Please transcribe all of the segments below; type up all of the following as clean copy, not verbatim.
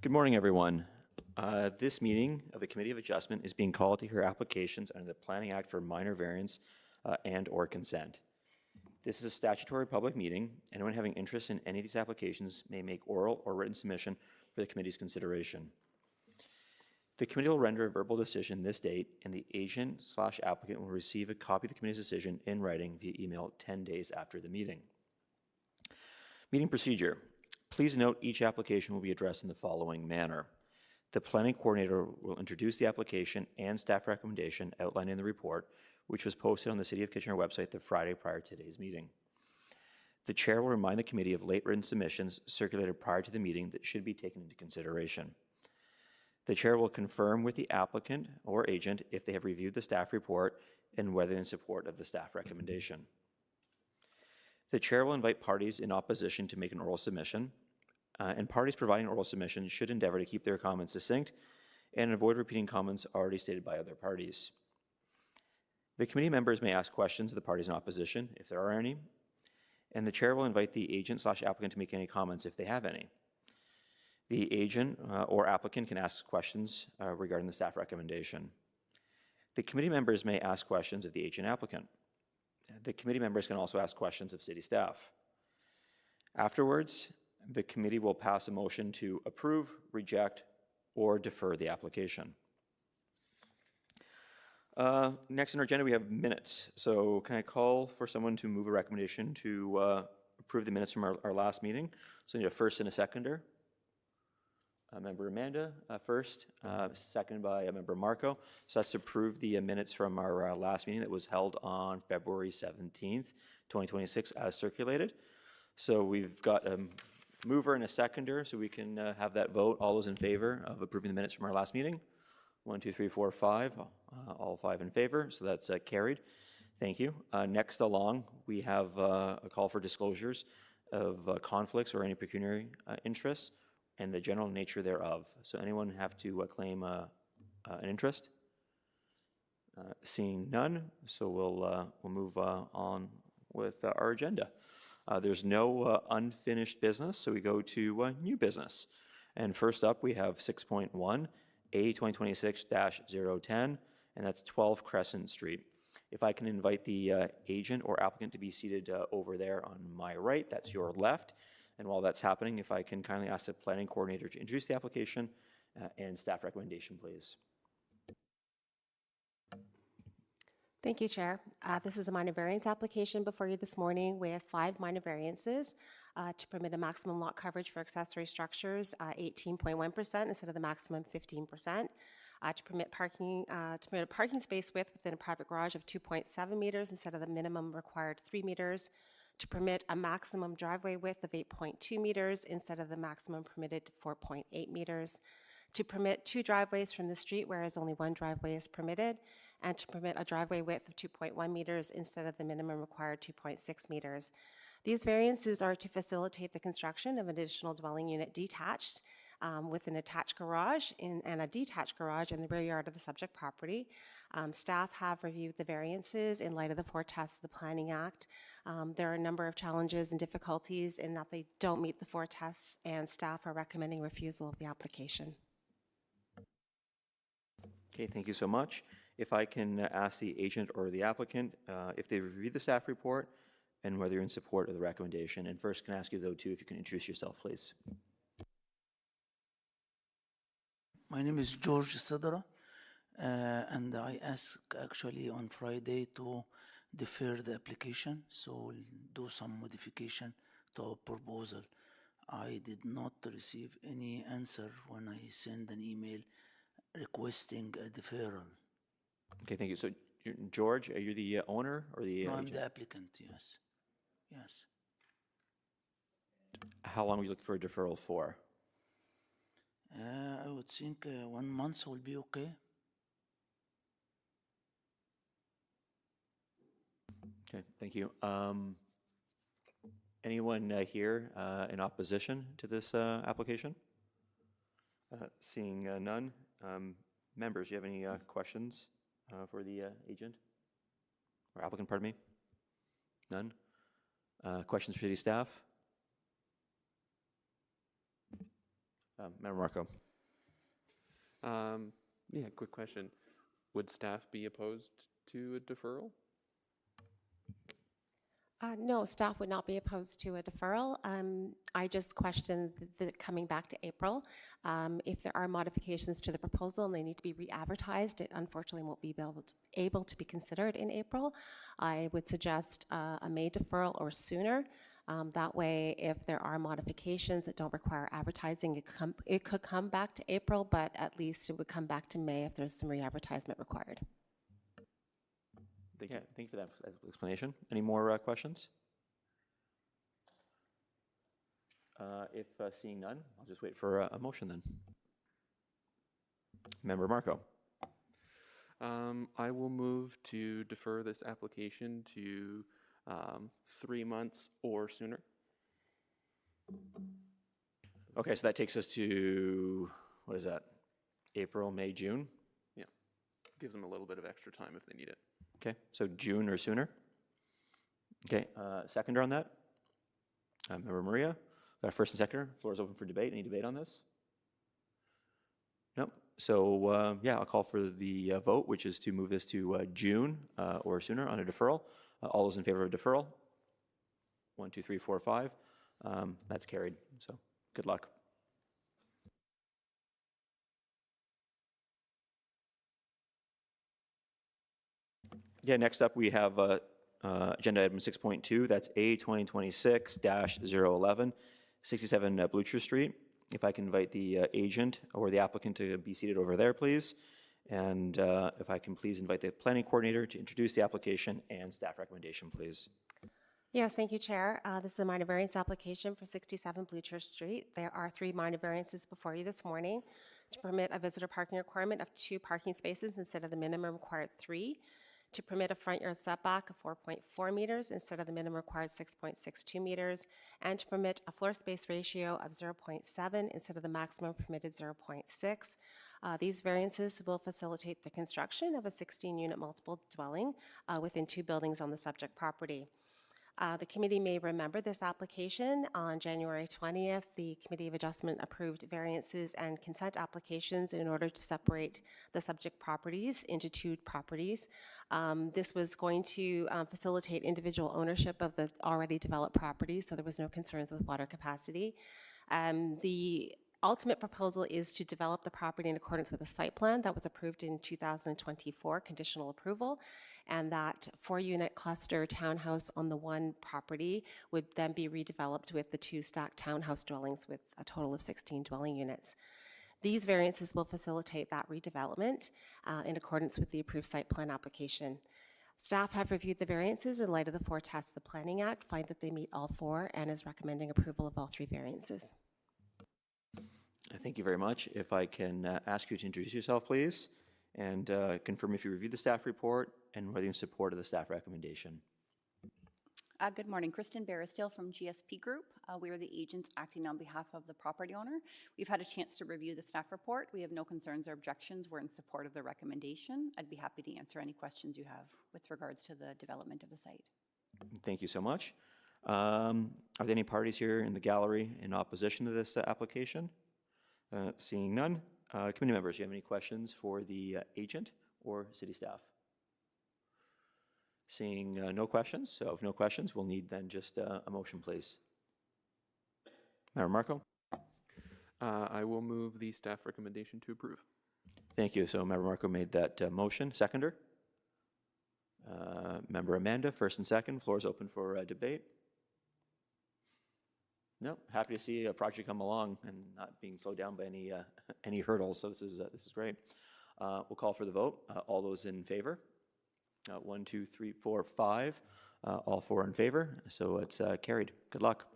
Good morning, everyone. This meeting of the Committee of Adjustment is being called to hear applications under the Planning Act for minor variance and/or consent. This is a statutory public meeting. Anyone having interest in any of these applications may make oral or written submission for the committee's consideration. The committee will render a verbal decision this date, and the agent/applicant will receive a copy of the committee's decision in writing via email 10 days after the meeting. Meeting procedure. Please note each application will be addressed in the following manner. The planning coordinator will introduce the application and staff recommendation outlined in the report, which was posted on the City of Kitchener website the Friday prior to today's meeting. The chair will remind the committee of late written submissions circulated prior to the meeting that should be taken into consideration. The chair will confirm with the applicant or agent if they have reviewed the staff report and whether in support of the staff recommendation. The chair will invite parties in opposition to make an oral submission, and parties providing oral submissions should endeavor to keep their comments succinct and avoid repeating comments already stated by other parties. The committee members may ask questions of the parties in opposition, if there are any, and the chair will invite the agent/applicant to make any comments if they have any. The agent or applicant can ask questions regarding the staff recommendation. The committee members may ask questions of the agent applicant. The committee members can also ask questions of city staff. Afterwards, the committee will pass a motion to approve, reject, or defer the application. Next on our agenda, we have minutes. So can I call for someone to move a recommendation to approve the minutes from our last meeting? So I need a first and a seconder. Member Amanda first, seconded by Member Marco. So that's to approve the minutes from our last meeting that was held on February 17th, 2026 as circulated. So we've got a mover and a seconder, so we can have that vote. All those in favor of approving the minutes from our last meeting? 1, 2, 3, 4, 5. All 5 in favor, so that's carried. Thank you. Next along, we have a call for disclosures of conflicts or any pecuniary interests and the general nature thereof. So anyone have to claim an interest? Seeing none, so we'll move on with our agenda. There's no unfinished business, so we go to new business. And first up, we have 6.1, A 2026-010, and that's 12 Crescent Street. If I can invite the agent or applicant to be seated over there on my right, that's your left. And while that's happening, if I can kindly ask the planning coordinator to introduce the application and staff recommendation, please. Thank you, Chair. This is a minor variance application before you this morning with 5 minor variances to permit a maximum lot coverage for accessory structures, 18.1% instead of the maximum 15%. To permit a parking space width within a private garage of 2.7 meters instead of the minimum required 3 meters. To permit a maximum driveway width of 8.2 meters instead of the maximum permitted 4.8 meters. To permit 2 driveways from the street, whereas only 1 driveway is permitted, and to permit a driveway width of 2.1 meters instead of the minimum required 2.6 meters. These variances are to facilitate the construction of an additional dwelling unit detached with an attached garage and a detached garage in the rear yard of the subject property. Staff have reviewed the variances in light of the 4 tests of the Planning Act. There are a number of challenges and difficulties in that they don't meet the 4 tests, and staff are recommending refusal of the application. Okay, thank you so much. If I can ask the agent or the applicant if they reviewed the staff report and whether you're in support of the recommendation. And first, can I ask you, though, too, if you can introduce yourself, please. My name is George Sidra, and I asked actually on Friday to defer the application, so we'll do some modification to our proposal. I did not receive any answer when I sent an email requesting a deferral. Okay, thank you. So, George, are you the owner or the No, I'm agent? the applicant, yes. Yes. How long are you looking for a deferral for? I would think 1 month will be okay. Okay, thank you. Anyone here in opposition to this application? Seeing none. Members, do you have any questions for the agent? Or applicant, pardon me? None? Questions for city staff? Member Marco. Yeah, quick question. Would staff be opposed to a deferral? No, staff would not be opposed to a deferral. I just questioned the coming back to April. If there are modifications to the proposal and they need to be re-advertised, it unfortunately won't be able to be considered in April. I would suggest a May deferral or sooner. That way, if there are modifications that don't require advertising, it could come back to April, but at least it would come back to May if there's some re-advertisement required. Thank Yeah, you. thank you for that explanation. Any more questions? If seeing none, I'll just wait for a motion then. Member Marco. I will move to defer this application to 3 months or sooner. Okay, so that takes us to, what is that? April, May, June? Yeah, gives them a little bit of extra time if they need it. Okay, so June or sooner? Okay, seconder on that? Member Maria? Got a first and seconder. Floor is open for debate. Any debate on this? Nope. So, yeah, I'll call for the vote, which is to move this to June or sooner on a deferral. All those in favor of deferral? 1, 2, 3, 4, 5. That's carried. So, good luck. Yeah, next up we have agenda item 6.2. That's A 2026-011, 67 Blucher Street. If I can invite the agent or the applicant to be seated over there, please. And if I can please invite the planning coordinator to introduce the application and staff recommendation, please. Yes, thank you, Chair. This is a minor variance application for 67 Blucher Street. There are 3 minor variances before you this morning to permit a visitor parking requirement of 2 parking spaces instead of the minimum required 3, to permit a front yard setback of 4.4 meters instead of the minimum required 6.62 meters, and to permit a floor space ratio of 0.7 instead of the maximum permitted 0.6. These variances will facilitate the construction of a 16-unit multiple dwelling within 2 buildings on the subject property. The committee may remember this application. On January 20th, the Committee of Adjustment approved variances and consent applications in order to separate the subject properties into 2 properties. This was going to facilitate individual ownership of the already developed properties, so there was no concerns with water capacity. The ultimate proposal is to develop the property in accordance with a site plan that was approved in 2024, conditional approval, and that 4-unit cluster townhouse on the one property would then be redeveloped with the 2 stacked townhouse dwellings with a total of 16 dwelling units. These variances will facilitate that redevelopment in accordance with the approved site plan application. Staff have reviewed the variances in light of the 4 tests of the Planning Act, find that they meet all 4, and is recommending approval of all 3 variances. Thank you very much. If I can ask you to introduce yourself, please, and confirm if you reviewed the staff report and whether you're in support of the staff recommendation. Good morning, Kristen Barrisdale from GSP Group. We are the agents acting on behalf of the property owner. We've had a chance to review the staff report. We have no concerns or objections. We're in support of the recommendation. I'd be happy to answer any questions you have with regards to the development of the site. Thank you so much. Are there any parties here in the gallery in opposition to this application? Seeing none. Committee members, do you have any questions for the agent or city staff? Seeing no questions, so if no questions, we'll need then just a motion, please. Member Marco? I will move the staff recommendation to approve. Thank you. So Member Marco made that motion. Seconder? Member Amanda, first and second. Floor is open for debate. No, happy to see a project come along and not being slowed down by any hurdles. So this is great. We'll call for the vote. All those in favor? 1, 2, 3, 4, 5. All 4 in favor. So it's carried. Good luck.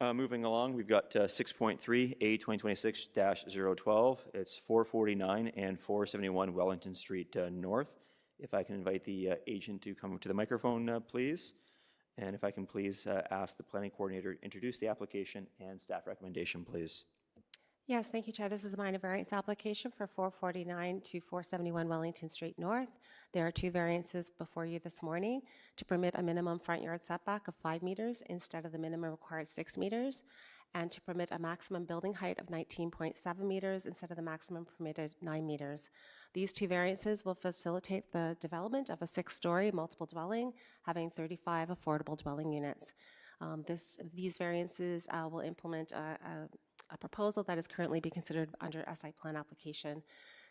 Moving along, we've got 6.3 A 2026-012. It's 449 and 471 Wellington Street North. If I can invite the agent to come to the microphone, please. And if I can please ask the planning coordinator to introduce the application and staff recommendation, please. Yes, thank you, Chair. This is a minor variance application for 449 to 471 Wellington Street North. There are two variances before you this morning to permit a minimum front yard setback of 5 meters instead of the minimum required 6 meters, and to permit a maximum building height of 19.7 meters instead of the maximum permitted 9 meters. These two variances will facilitate the development of a 6-story multiple dwelling having 35 affordable dwelling units. These variances will implement a proposal that is currently being considered under SI plan application.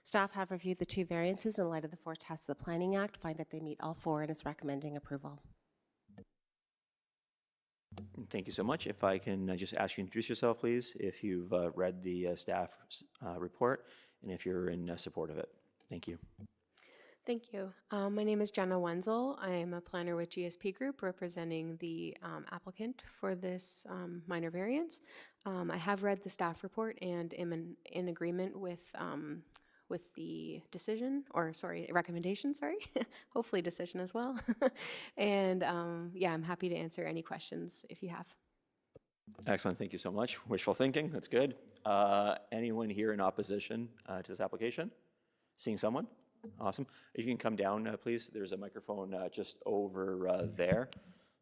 Staff have reviewed the two variances in light of the 4 tests of the Planning Act, find that they meet all 4 and is recommending approval. Thank you so much. If I can just ask you to introduce yourself, please, if you've read the staff report and if you're in support of it. Thank you. Thank you. My name is Jenna Wenzel. I am a planner with GSP Group representing the applicant for this minor variance. I have read the staff report and am in agreement with the decision, or sorry, recommendation, sorry, hopefully decision as well. And yeah, I'm happy to answer any questions if you have. Excellent. Thank you so much. Wishful thinking. That's good. Anyone here in opposition to this application? Seeing someone? Awesome. If you can come down, please. There's a microphone just over there,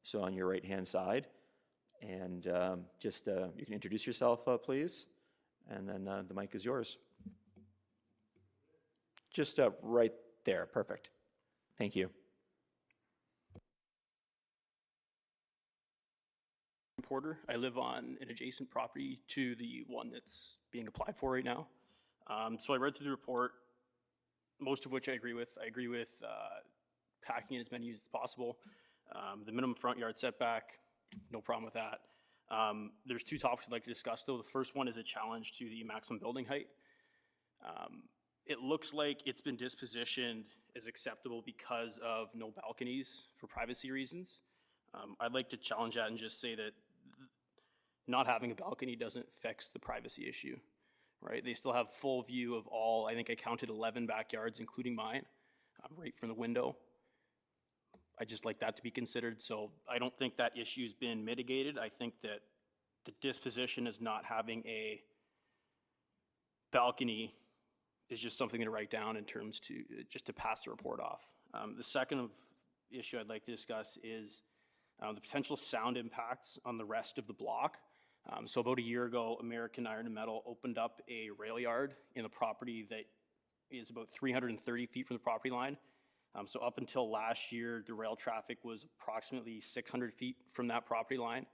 so on your right-hand side. And just you can introduce yourself, please, and then the mic is yours. Just right there. Perfect. Thank you. Porter. I live on an adjacent property to the one that's being applied for right now. So I read through the report, most of which I agree with. I agree with packing in as many as possible. The minimum front yard setback, no problem with that. There's 2 topics I'd like to discuss, though. The first one is a challenge to the maximum building height. It looks like it's been dispositioned as acceptable because of no balconies for privacy reasons. I'd like to challenge that and just say that not having a balcony doesn't fix the privacy issue, right? They still have full view of all, I think I counted 11 backyards, including mine, right from the window. I just like that to be considered. So I don't think that issue's been mitigated. I think that the disposition is not having a balcony is just something to write down in terms to, just to pass the report off. The second issue I'd like to discuss is the potential sound impacts on the rest of the block. So about a year ago, American Iron and Metal opened up a rail yard in the property that is about 330 feet from the property line. So up until last year, the rail traffic was approximately 600 feet from that property line.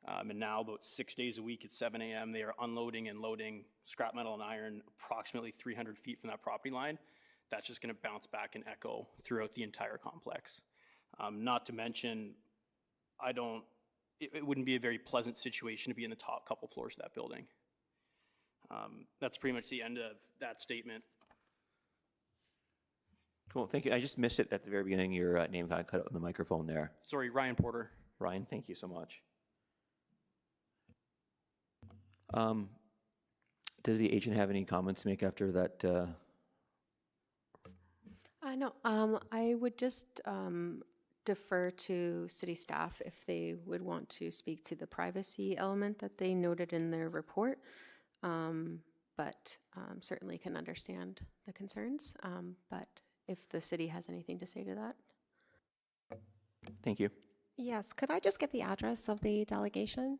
And now about 6 days a week at 7 a.m., they are unloading and loading scrap metal and iron approximately 300 feet from that property line. That's just gonna bounce back and echo throughout the entire complex. Not to mention, it wouldn't be a very pleasant situation to be in the top couple floors of that building. That's pretty much the end of that statement. Cool. Thank you. I just missed it at the very beginning. Your name got cut out on the microphone there. Sorry, Ryan Porter. Ryan, thank you so much. Does the agent have any comments to make after that? No, I would just defer to city staff if they would want to speak to the privacy element that they noted in their report, but certainly can understand the concerns. But if the city has anything to say to that. Thank you. Yes, could I just get the address of the delegation?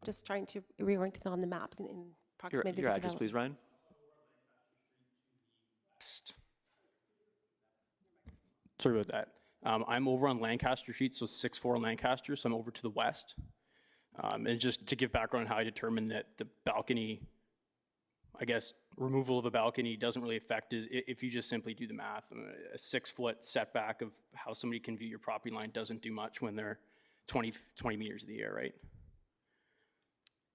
Just trying to reorient it on the map in proximity to Your the address, please, Ryan. Sorry about that. I'm over on Lancaster Street, so 6-4 Lancaster, so I'm over to the west. And just to give background on how I determined that the balcony, I guess, removal of a balcony doesn't really affect is if you just simply do the math. A 6-foot setback of how somebody can view your property line doesn't do much when they're 20 meters in the air, right?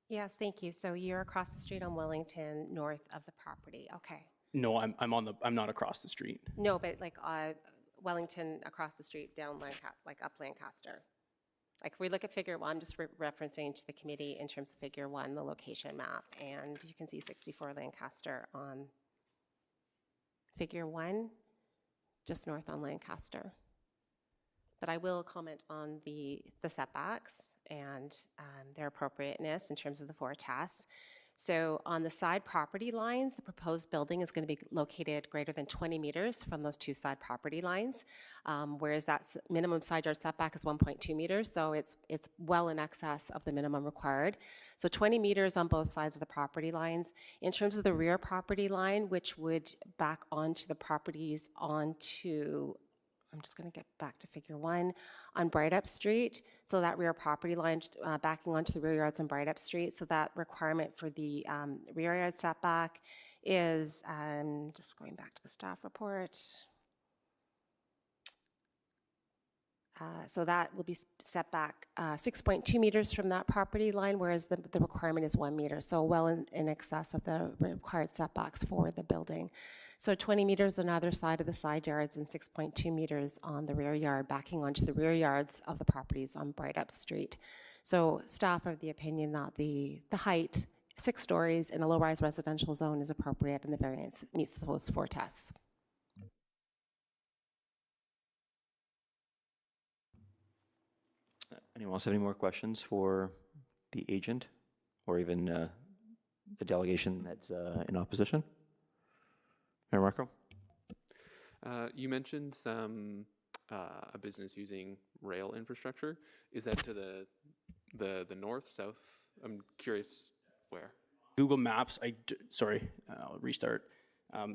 Yes, thank you. So you're across the street on Wellington, north of the property. Okay. No, I'm not across the street. No, but like Wellington across the street down like up Lancaster. Like if we look at figure 1, I'm just referencing to the committee in terms of figure 1, the location map, and you can see 64 Lancaster on figure 1, just north on Lancaster. But I will comment on the setbacks and their appropriateness in terms of the 4 tests. So on the side property lines, the proposed building is going to be located greater than 20 meters from those two side property lines, whereas that minimum side yard setback is 1.2 meters, so it's well in excess of the minimum required. So 20 meters on both sides of the property lines. In terms of the rear property line, which would back onto the properties onto, I'm just going to get back to figure 1, on Bright Up Street. So that rear property line backing onto the rear yards on Bright Up Street. So that requirement for the rear yard setback is, just going back to the staff report. So that will be set back 6.2 meters from that property line, whereas the requirement is 1 meter. So well in excess of the required setbacks for the building. So 20 meters on either side of the side yards and 6.2 meters on the rear yard, backing onto the rear yards of the properties on Bright Up Street. So staff are of the opinion that the height, 6 stories in a low-rise residential zone, is appropriate and the variance meets those 4 tests. Anyone else have any more questions for the agent or even the delegation that's in opposition? Mayor Marco? You mentioned a business using rail infrastructure. Is that to the north, south? I'm curious where. Google Maps, sorry, I'll restart.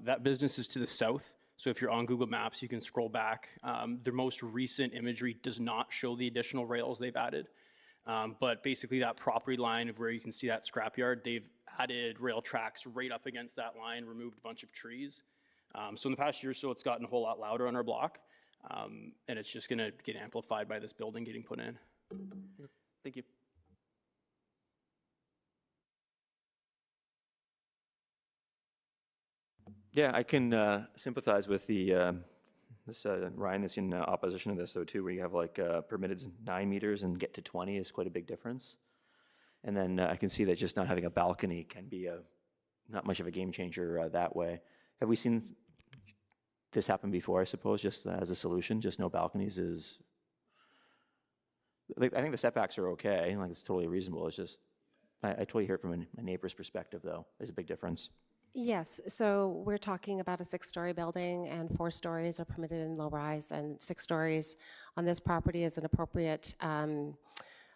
That business is to the south. So if you're on Google Maps, you can scroll back. Their most recent imagery does not show the additional rails they've added. But basically that property line of where you can see that scrapyard, they've added rail tracks right up against that line, removed a bunch of trees. So in the past year or so, it's gotten a whole lot louder on our block. And it's just gonna get amplified by this building getting put in. Thank you. Yeah, I can sympathize with the Ryan that's in opposition to this though too, where you have like permitted 9 meters and get to 20 is quite a big difference. And then I can see that just not having a balcony can be not much of a game changer that way. Have we seen this happen before? I suppose just as a solution, just no balconies is. Like, I think the setbacks are okay. Like it's totally reasonable. It's just I totally hear it from a neighbor's perspective though. There's a big difference. Yes, so we're talking about a 6-story building, and 4 stories are permitted in low-rise, and 6 stories on this property is an appropriate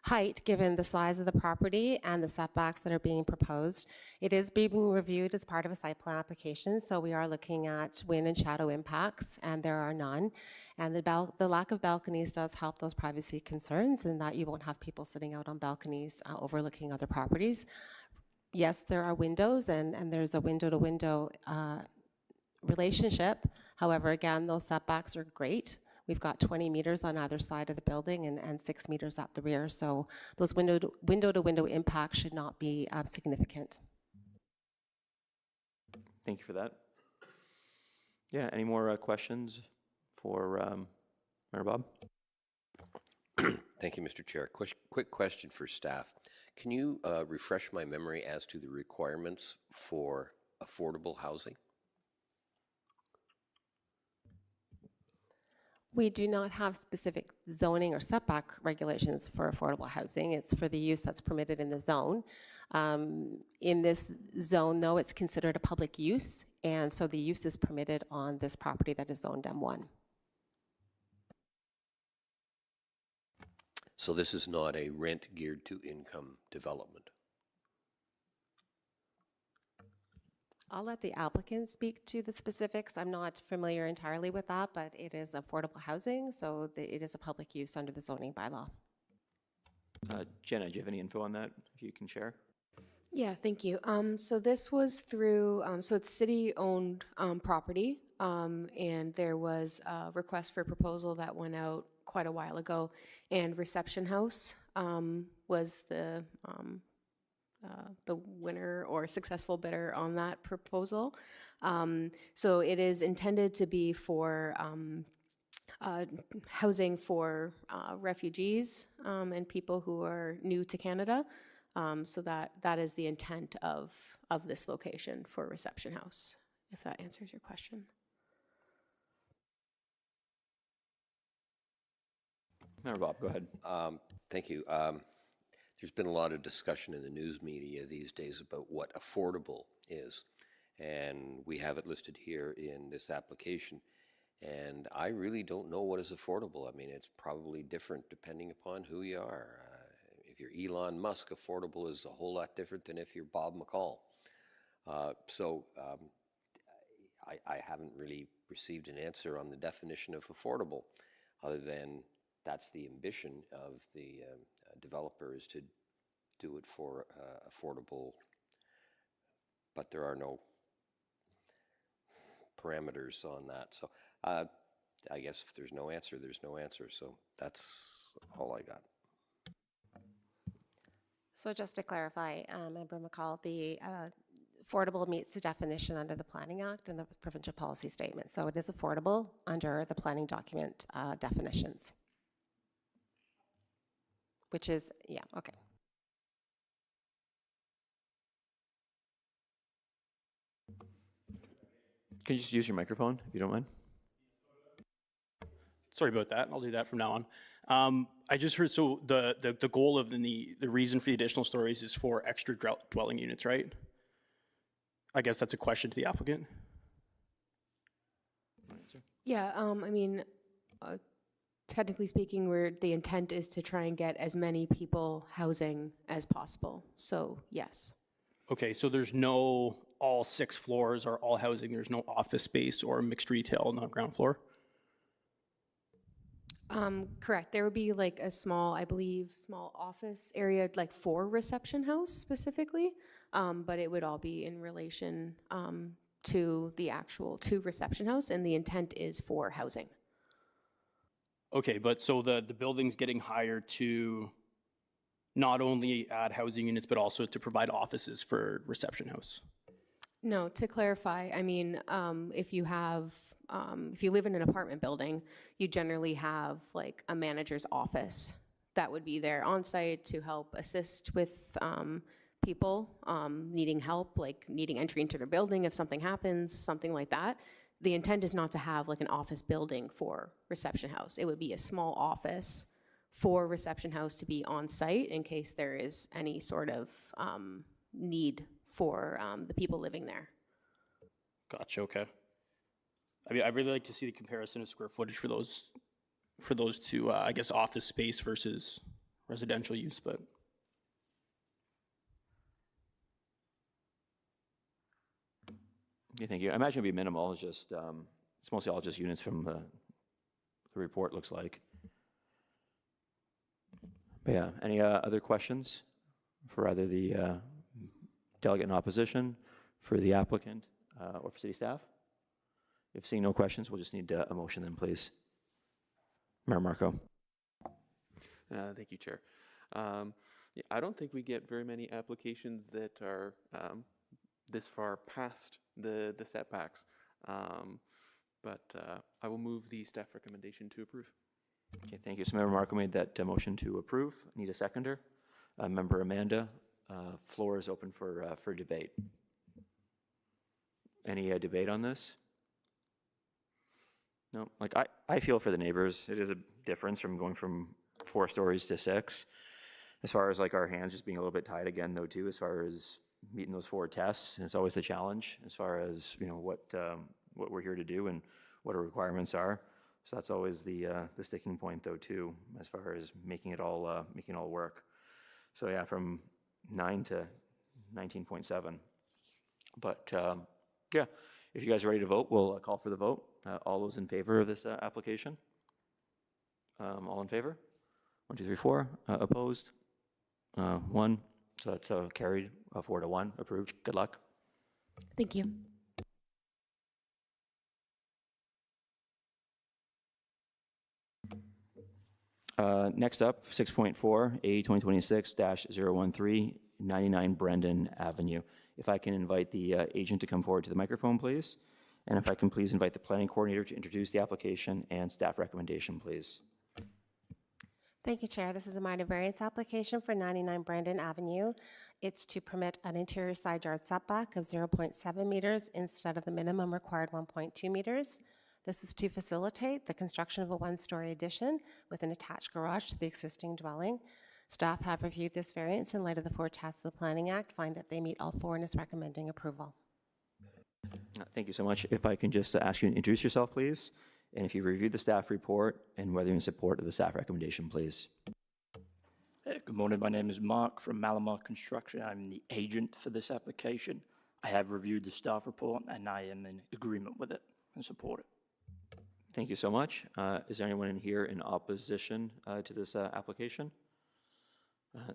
height given the size of the property and the setbacks that are being proposed. It is being reviewed as part of a site plan application, so we are looking at wind and shadow impacts, and there are none. And the lack of balconies does help those privacy concerns, in that you won't have people sitting out on balconies overlooking other properties. Yes, there are windows, and there's a window-to-window relationship. However, again, those setbacks are great. We've got 20 meters on either side of the building and 6 meters at the rear. So those window-to-window impacts should not be significant. Thank you for that. Yeah, any more questions for Mayor Bob? Thank you, Mr. Chair. Quick question for staff. Can you refresh my memory as to the requirements for affordable housing? We do not have specific zoning or setback regulations for affordable housing. It's for the use that's permitted in the zone. In this zone, though, it's considered a public use, and so the use is permitted on this property that is zoned M1. So this is not a rent geared to income development? I'll let the applicant speak to the specifics. I'm not familiar entirely with that, but it is affordable housing, so it is a public use under the zoning bylaw. Jenna, do you have any info on that, if you can share? Yeah, thank you. So this was through, so it's city-owned property, and there was a request for proposal that went out quite a while ago, and Reception House was the winner or successful bidder on that proposal. So it is intended to be for housing for refugees and people who are new to Canada. So that is the intent of this location for Reception House, if that answers your question. Mayor Bob, go ahead. Thank you. there's been a lot of discussion in the news media these days about what affordable is. And we have it listed here in this application. And I really don't know what is affordable. I mean, it's probably different depending upon who you are. If you're Elon Musk, affordable is a whole lot different than if you're Bob McCall. I haven't really received an answer on the definition of affordable, other than that's the ambition of the developer, is to do it for affordable, but there are no parameters on that. So I guess if there's no answer, there's no answer. So that's all I got. So just to clarify, Member McCall, the affordable meets the definition under the Planning Act and the provincial policy statement. So it is affordable under the planning document definitions, which is, yeah, okay. Can you just use your microphone, if you don't mind? Sorry about that. I'll do that from now on. I just heard, so the goal of the reason for the additional stories is for extra dwelling units, right? I guess that's a question to the applicant. Yeah, I mean, technically speaking, the intent is to try and get as many people housing as possible. So yes. Okay, so there's no all 6 floors are all housing. There's no office space or mixed retail on the ground floor? Correct. There would be like a small, I believe, small office area, like for reception house specifically, but it would all be in relation to the actual reception house, and the intent is for housing. Okay, but so the building's getting hired to not only add housing units, but also to provide offices for reception house? No, to clarify, I mean, if you live in an apartment building, you generally have like a manager's office that would be there on site to help assist with people needing help, like needing entry into their building if something happens, something like that. The intent is not to have like an office building for reception house. It would be a small office for reception house to be on site in case there is any sort of need for the people living there. Gotcha, okay. I mean, I'd really like to see the comparison of square footage for those two, I guess, office space versus residential use, but. Yeah, thank you. I imagine it'd be minimal. It's just, it's mostly all just units from the report, looks like. But yeah, any other questions for either the delegate in opposition, for the applicant, or for city staff? If seeing no questions, we'll just need a motion then, please. Mayor Marco. Thank you, Chair. Yeah, I don't think we get very many applications that are this far past the setbacks, but I will move the staff recommendation to approve. Okay, thank you. So Member Marco made that motion to approve. Need a seconder. Member Amanda, floor is open for debate. Any debate on this? No, like I feel for the neighbors. It is a difference from going from 4 stories to 6. As far as like our hands just being a little bit tied again though too, as far as meeting those 4 tests, it's always the challenge as far as, you know, what we're here to do and what our requirements are. So that's always the sticking point though too, as far as making it all work. So yeah, from 9 to 19.7. But yeah, if you guys are ready to vote, we'll call for the vote. All those in favor of this application? All in favor? 1, 2, 3, 4. Opposed? 1. So that's carried 4-1. Approved. Good luck. Thank you. Next up, 6.4, A 2026-013, 99 Brendan Avenue. If I can invite the agent to come forward to the microphone, please. And if I can please invite the planning coordinator to introduce the application and staff recommendation, please. Thank you, Chair. This is a minor variance application for 99 Brandon Avenue. It's to permit an interior side yard setback of 0.7 meters instead of the minimum required 1.2 meters. This is to facilitate the construction of a 1-story addition with an attached garage to the existing dwelling. Staff have reviewed this variance in light of the four tests of the Planning Act, find that they meet all four and is recommending approval. Thank you so much. If I can just ask you to introduce yourself, please, and if you reviewed the staff report and whether you're in support of the staff recommendation, please. Good morning. My name is Mark from Malamar Construction. I'm the agent for this application. I have reviewed the staff report and I am in agreement with it and support it. Thank you so much. Is there anyone in here in opposition to this application?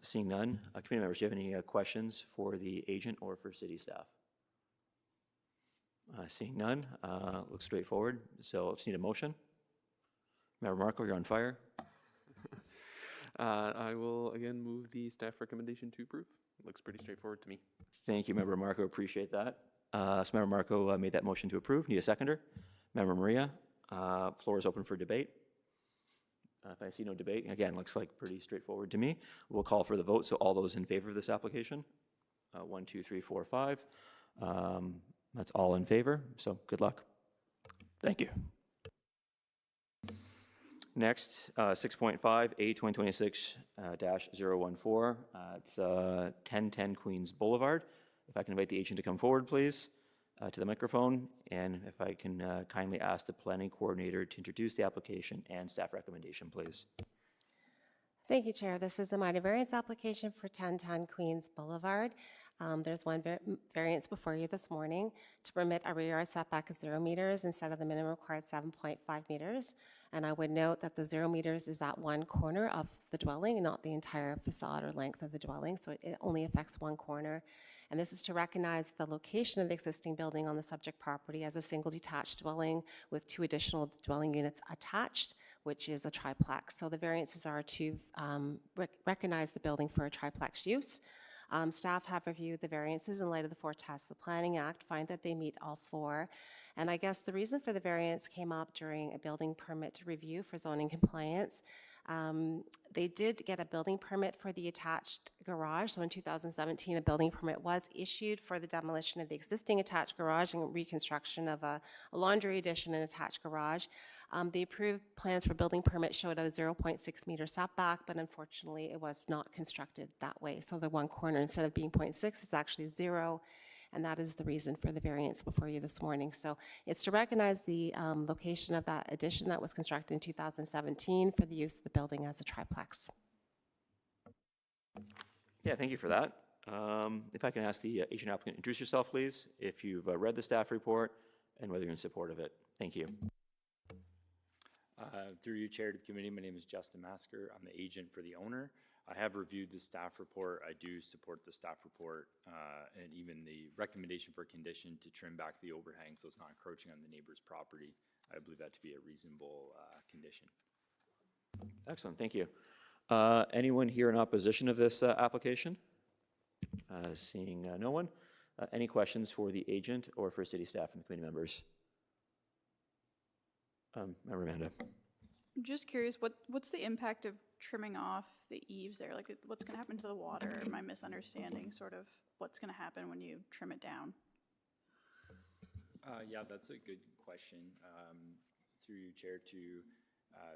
Seeing none, committee members, do you have any questions for the agent or for city staff? Seeing none, looks straightforward. So just need a motion. Member Marco, you're on fire. I will again move the staff recommendation to approve. Looks pretty straightforward to me. Thank you, Member Marco. Appreciate that. So Member Marco made that motion to approve. Need a seconder. Member Maria, floor is open for debate. If I see no debate, again, looks like pretty straightforward to me. We'll call for the vote. So all those in favor of this application? 1, 2, 3, 4, 5. That's all in favor. So good luck. Thank you. Next, 6.5, A 2026-014. It's 1010 Queens Boulevard. If I can invite the agent to come forward, please, to the microphone, and if I can kindly ask the planning coordinator to introduce the application and staff recommendation, please. Thank you, Chair. This is a minor variance application for 1010 Queens Boulevard. There's one variance before you this morning to permit a rear yard setback of 0 meters instead of the minimum required 7.5 meters. And I would note that the 0 meters is at one corner of the dwelling and not the entire facade or length of the dwelling, so it only affects one corner. And this is to recognize the location of the existing building on the subject property as a single detached dwelling with 2 additional dwelling units attached, which is a triplex. So the variances are to recognize the building for a triplex use. Staff have reviewed the variances in light of the 4 tests of the Planning Act, find that they meet all 4. And I guess the reason for the variance came up during a building permit review for zoning compliance. They did get a building permit for the attached garage. So in 2017, a building permit was issued for the demolition of the existing attached garage and reconstruction of a laundry addition and attached garage. The approved plans for building permit showed a 0.6 meter setback, but unfortunately it was not constructed that way. So the one corner, instead of being 0.6, is actually 0. And that is the reason for the variance before you this morning. So it's to recognize the location of that addition that was constructed in 2017 for the use of the building as a triplex. Yeah, thank you for that. If I can ask the agent applicant, introduce yourself, please, if you've read the staff report and whether you're in support of it. Thank you. Through you, Chair to the committee, my name is Justin Masker. I'm the agent for the owner. I have reviewed the staff report. I do support the staff report and even the recommendation for condition to trim back the overhang so it's not encroaching on the neighbor's property. I believe that to be a reasonable condition. Excellent, thank you. Anyone here in opposition of this application? Seeing no one. Any questions for the agent or for city staff and committee members? Member Amanda. Just curious, what's the impact of trimming off the eaves there? Like, what's going to happen to the water? Am I misunderstanding sort of what's going to happen when you trim it down? Yeah, that's a good question. Through you, Chair, to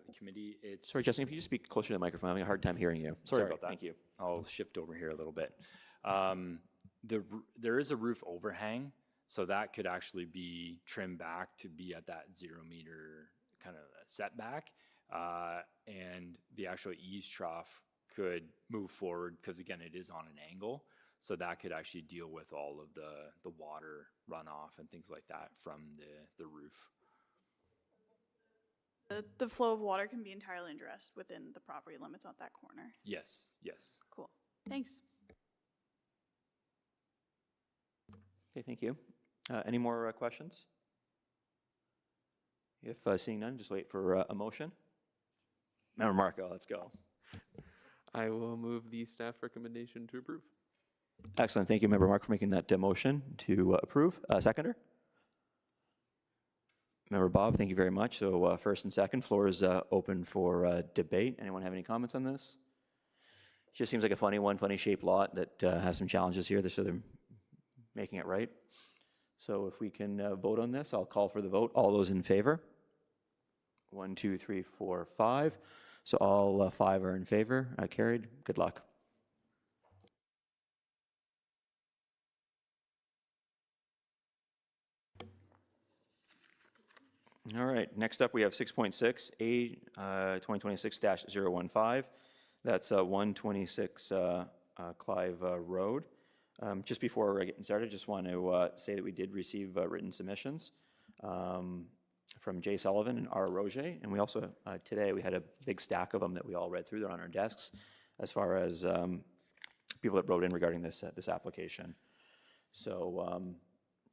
the committee, it's... Sorry, Justin, if you just speak closer to the microphone, I'm having a hard time hearing you. Sorry about that. Thank you. I'll shift over here a little bit. There is a roof overhang, so that could actually be trimmed back to be at that 0 meter kind of setback. And the actual eaves trough could move forward because, again, it is on an angle. So that could actually deal with all of the water runoff and things like that from the roof. The flow of water can be entirely addressed within the property limits at that corner. Yes, yes. Cool. Thanks. Okay, thank you. Any more questions? If seeing none, just wait for a motion. Member Marco, let's go. I will move the staff recommendation to approve. Excellent. Thank you, Member Mark, for making that motion to approve. Seconder? Member Bob, thank you very much. So first and second, floor is open for debate. Anyone have any comments on this? Just seems like a funny shaped lot that has some challenges here, so they're making it right. So if we can vote on this, I'll call for the vote. All those in favor? 1, 2, 3, 4, 5. So all 5 are in favor, carried. Good luck. All right, next up we have 6.6, A 2026-015. That's 126 Clive Road. Just before we're getting started, just want to say that we did receive written submissions from Jay Sullivan and R. Roger, and we also, today, we had a big stack of them that we all read through. They're on our desks as far as people that wrote in regarding this, this application. So,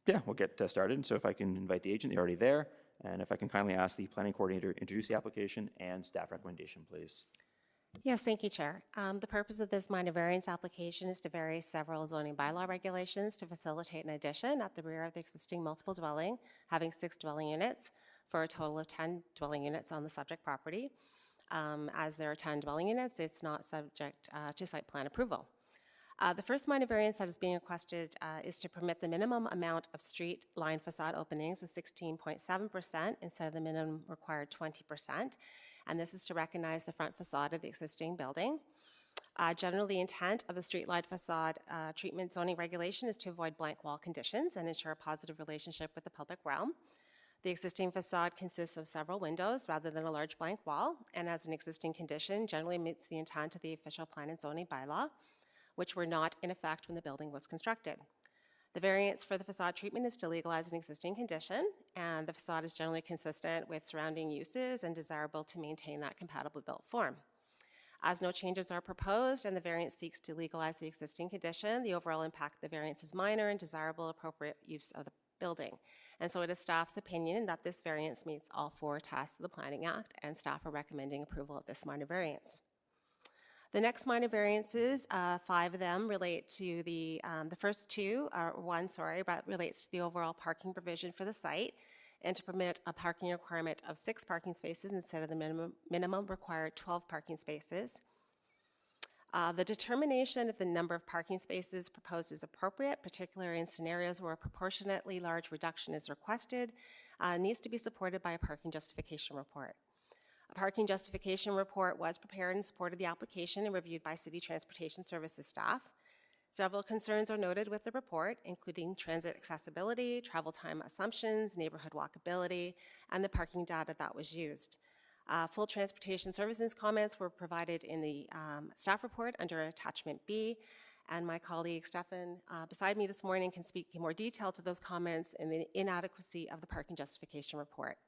yeah, we'll get started. So if I can invite the agent, they're already there, and if I can kindly ask the planning coordinator to introduce the application and staff recommendation, please. Yes, thank you, Chair. The purpose of this minor variance application is to vary several zoning bylaw regulations to facilitate an addition at the rear of the existing multiple dwelling, having 6 dwelling units for a total of 10 dwelling units on the subject property. As there are 10 dwelling units, it's not subject to site plan approval. The first minor variance that is being requested is to permit the minimum amount of street line facade openings with 16.7% instead of the minimum required 20%. And this is to recognize the front facade of the existing building. Generally, the intent of the street line facade treatment zoning regulation is to avoid blank wall conditions and ensure a positive relationship with the public realm. The existing facade consists of several windows rather than a large blank wall, and as an existing condition, generally meets the intent of the official plan and zoning bylaw, which were not in effect when the building was constructed. The variance for the facade treatment is to legalize an existing condition, and the facade is generally consistent with surrounding uses and desirable to maintain that compatible built form. As no changes are proposed and the variance seeks to legalize the existing condition, the overall impact of the variance is minor and desirable appropriate use of the building. And so it is staff's opinion that this variance meets all 4 tests of the Planning Act, and staff are recommending approval of this minor variance. The next minor variances, 5 of them relate to the first 2, relates to the overall parking provision for the site and to permit a parking requirement of 6 parking spaces instead of the minimum required 12 parking spaces. The determination of the number of parking spaces proposed is appropriate, particularly in scenarios where a proportionately large reduction is requested, needs to be supported by a parking justification report. A parking justification report was prepared in support of the application and reviewed by City Transportation Services staff. Several concerns are noted with the report, including transit accessibility, travel time assumptions, neighborhood walkability, and the parking data that was used. Full Transportation Services comments were provided in the staff report under Attachment B, and my colleague Stefan beside me this morning can speak in more detail to those comments and the inadequacy of the parking justification report.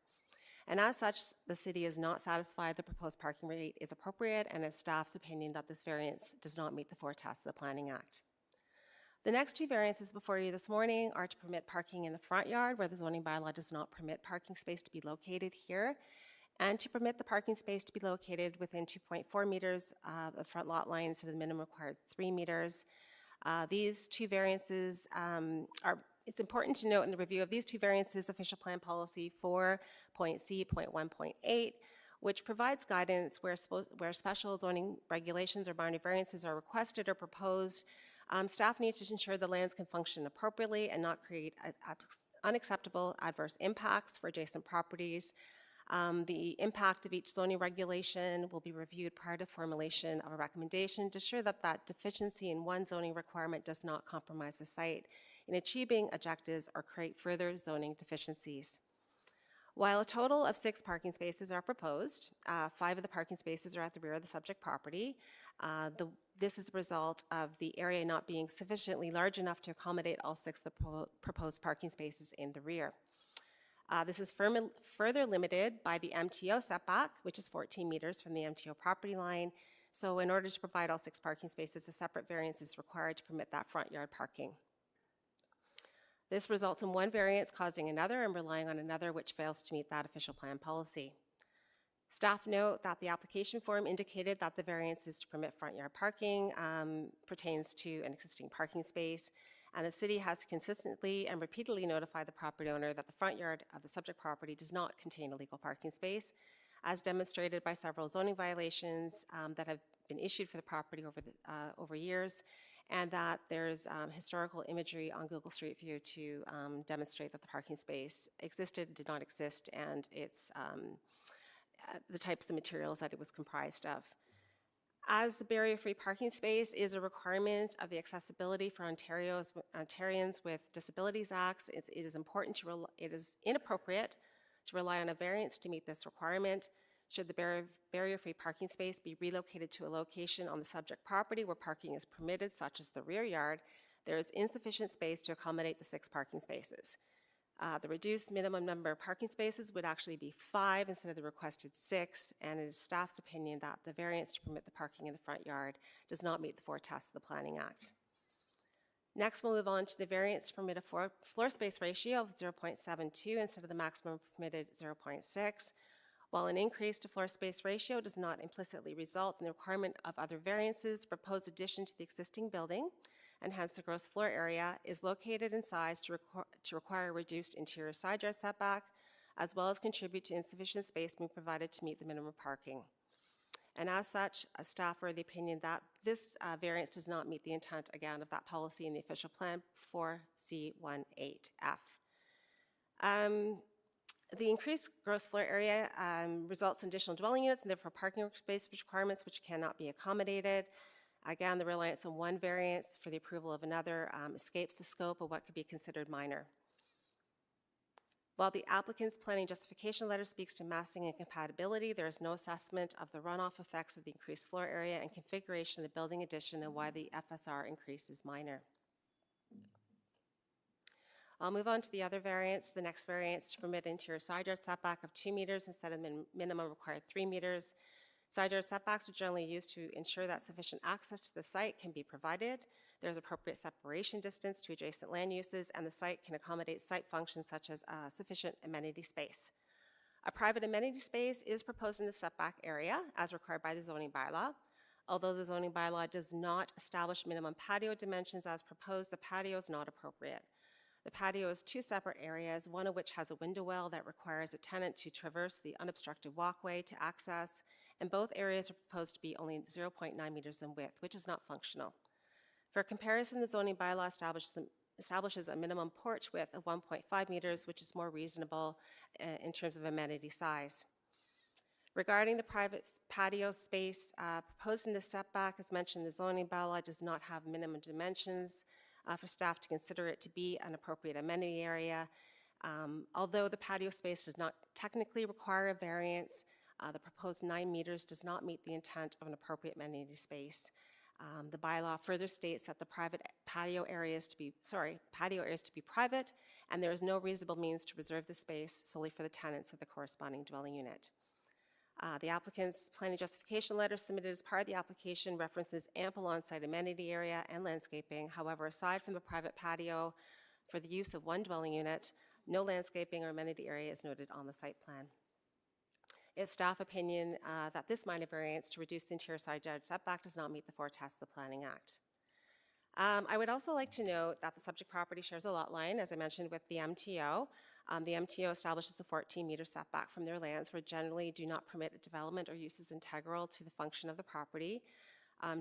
And as such, the city is not satisfied the proposed parking rate is appropriate, and it's staff's opinion that this variance does not meet the 4 tests of the Planning Act. The next 2 variances before you this morning are to permit parking in the front yard where the zoning bylaw does not permit parking space to be located here, and to permit the parking space to be located within 2.4 meters of the front lot line instead of the minimum required 3 meters. These 2 variances it's important to note in the review of these 2 variances, official plan policy 4.C.1.8, which provides guidance where special zoning regulations or minor variances are requested or proposed. Staff needs to ensure the lands can function appropriately and not create unacceptable adverse impacts for adjacent properties. The impact of each zoning regulation will be reviewed prior to formulation of a recommendation to ensure that that deficiency in one zoning requirement does not compromise the site in achieving objectives or create further zoning deficiencies. While a total of 6 parking spaces are proposed, 5 of the parking spaces are at the rear of the subject property. This is a result of the area not being sufficiently large enough to accommodate all 6 of the proposed parking spaces in the rear. This is further limited by the MTO setback, which is 14 meters from the MTO property line. So in order to provide all 6 parking spaces, a separate variance is required to permit that front yard parking. This results in one variance causing another and relying on another which fails to meet that official plan policy. Staff note that the application form indicated that the variance is to permit front yard parking pertains to an existing parking space, and the city has consistently and repeatedly notified the property owner that the front yard of the subject property does not contain a legal parking space, as demonstrated by several zoning violations that have been issued for the property over years, and that there's historical imagery on Google Street View to demonstrate that the parking space existed, did not exist, and its the types of materials that it was comprised of. As the barrier-free parking space is a requirement of the Accessibility for Ontarians with Disabilities Act, it is inappropriate to rely on a variance to meet this requirement. Should the barrier-free parking space be relocated to a location on the subject property where parking is permitted, such as the rear yard, there is insufficient space to accommodate the 6 parking spaces. The reduced minimum number of parking spaces would actually be 5 instead of the requested 6, and it is staff's opinion that the variance to permit the parking in the front yard does not meet the 4 tests of the Planning Act. Next, we'll move on to the variance to permit a floor space ratio of 0.72 instead of the maximum permitted 0.6. While an increase to floor space ratio does not implicitly result in the requirement of other variances, the proposed addition to the existing building, and hence the gross floor area, is located in size to require a reduced interior side yard setback, as well as contribute to insufficient space being provided to meet the minimum parking. And as such, staff are of the opinion that this variance does not meet the intent, again, of that policy in the official plan 4C18F. The increased gross floor area results in additional dwelling units and therefore parking space requirements which cannot be accommodated. Again, the reliance on one variance for the approval of another escapes the scope of what could be considered minor. While the applicant's planning justification letter speaks to massing and compatibility, there is no assessment of the runoff effects of the increased floor area and configuration of the building addition and why the FSR increase is minor. I'll move on to the other variance. The next variance to permit interior side yard setback of 2 meters instead of minimum required 3 meters. Side yard setbacks are generally used to ensure that sufficient access to the site can be provided. There's appropriate separation distance to adjacent land uses, and the site can accommodate site functions such as sufficient amenity space. A private amenity space is proposed in the setback area as required by the zoning bylaw. Although the zoning bylaw does not establish minimum patio dimensions as proposed, the patio is not appropriate. The patio is 2 separate areas, one of which has a window well that requires a tenant to traverse the unobstructed walkway to access, and both areas are proposed to be only 0.9 meters in width, which is not functional. For comparison, the zoning bylaw establishes a minimum porch width of 1.5 meters, which is more reasonable in terms of amenity size. Regarding the private patio space proposed in the setback, as mentioned, the zoning bylaw does not have minimum dimensions for staff to consider it to be an appropriate amenity area. Although the patio space does not technically require a variance, the proposed 9 meters does not meet the intent of an appropriate amenity space. The bylaw further states that the patio areas to be private, and there is no reasonable means to reserve the space solely for the tenants of the corresponding dwelling unit. The applicant's planning justification letter submitted as part of the application references ample on-site amenity area and landscaping. However, aside from the private patio for the use of one dwelling unit, no landscaping or amenity area is noted on the site plan. It's staff opinion that this minor variance to reduce the interior side yard setback does not meet the 4 tests of the Planning Act. I would also like to note that the subject property shares a lot line, as I mentioned, with the MTO. The MTO establishes a 14-meter setback from their lands, which generally do not permit development or uses integral to the function of the property.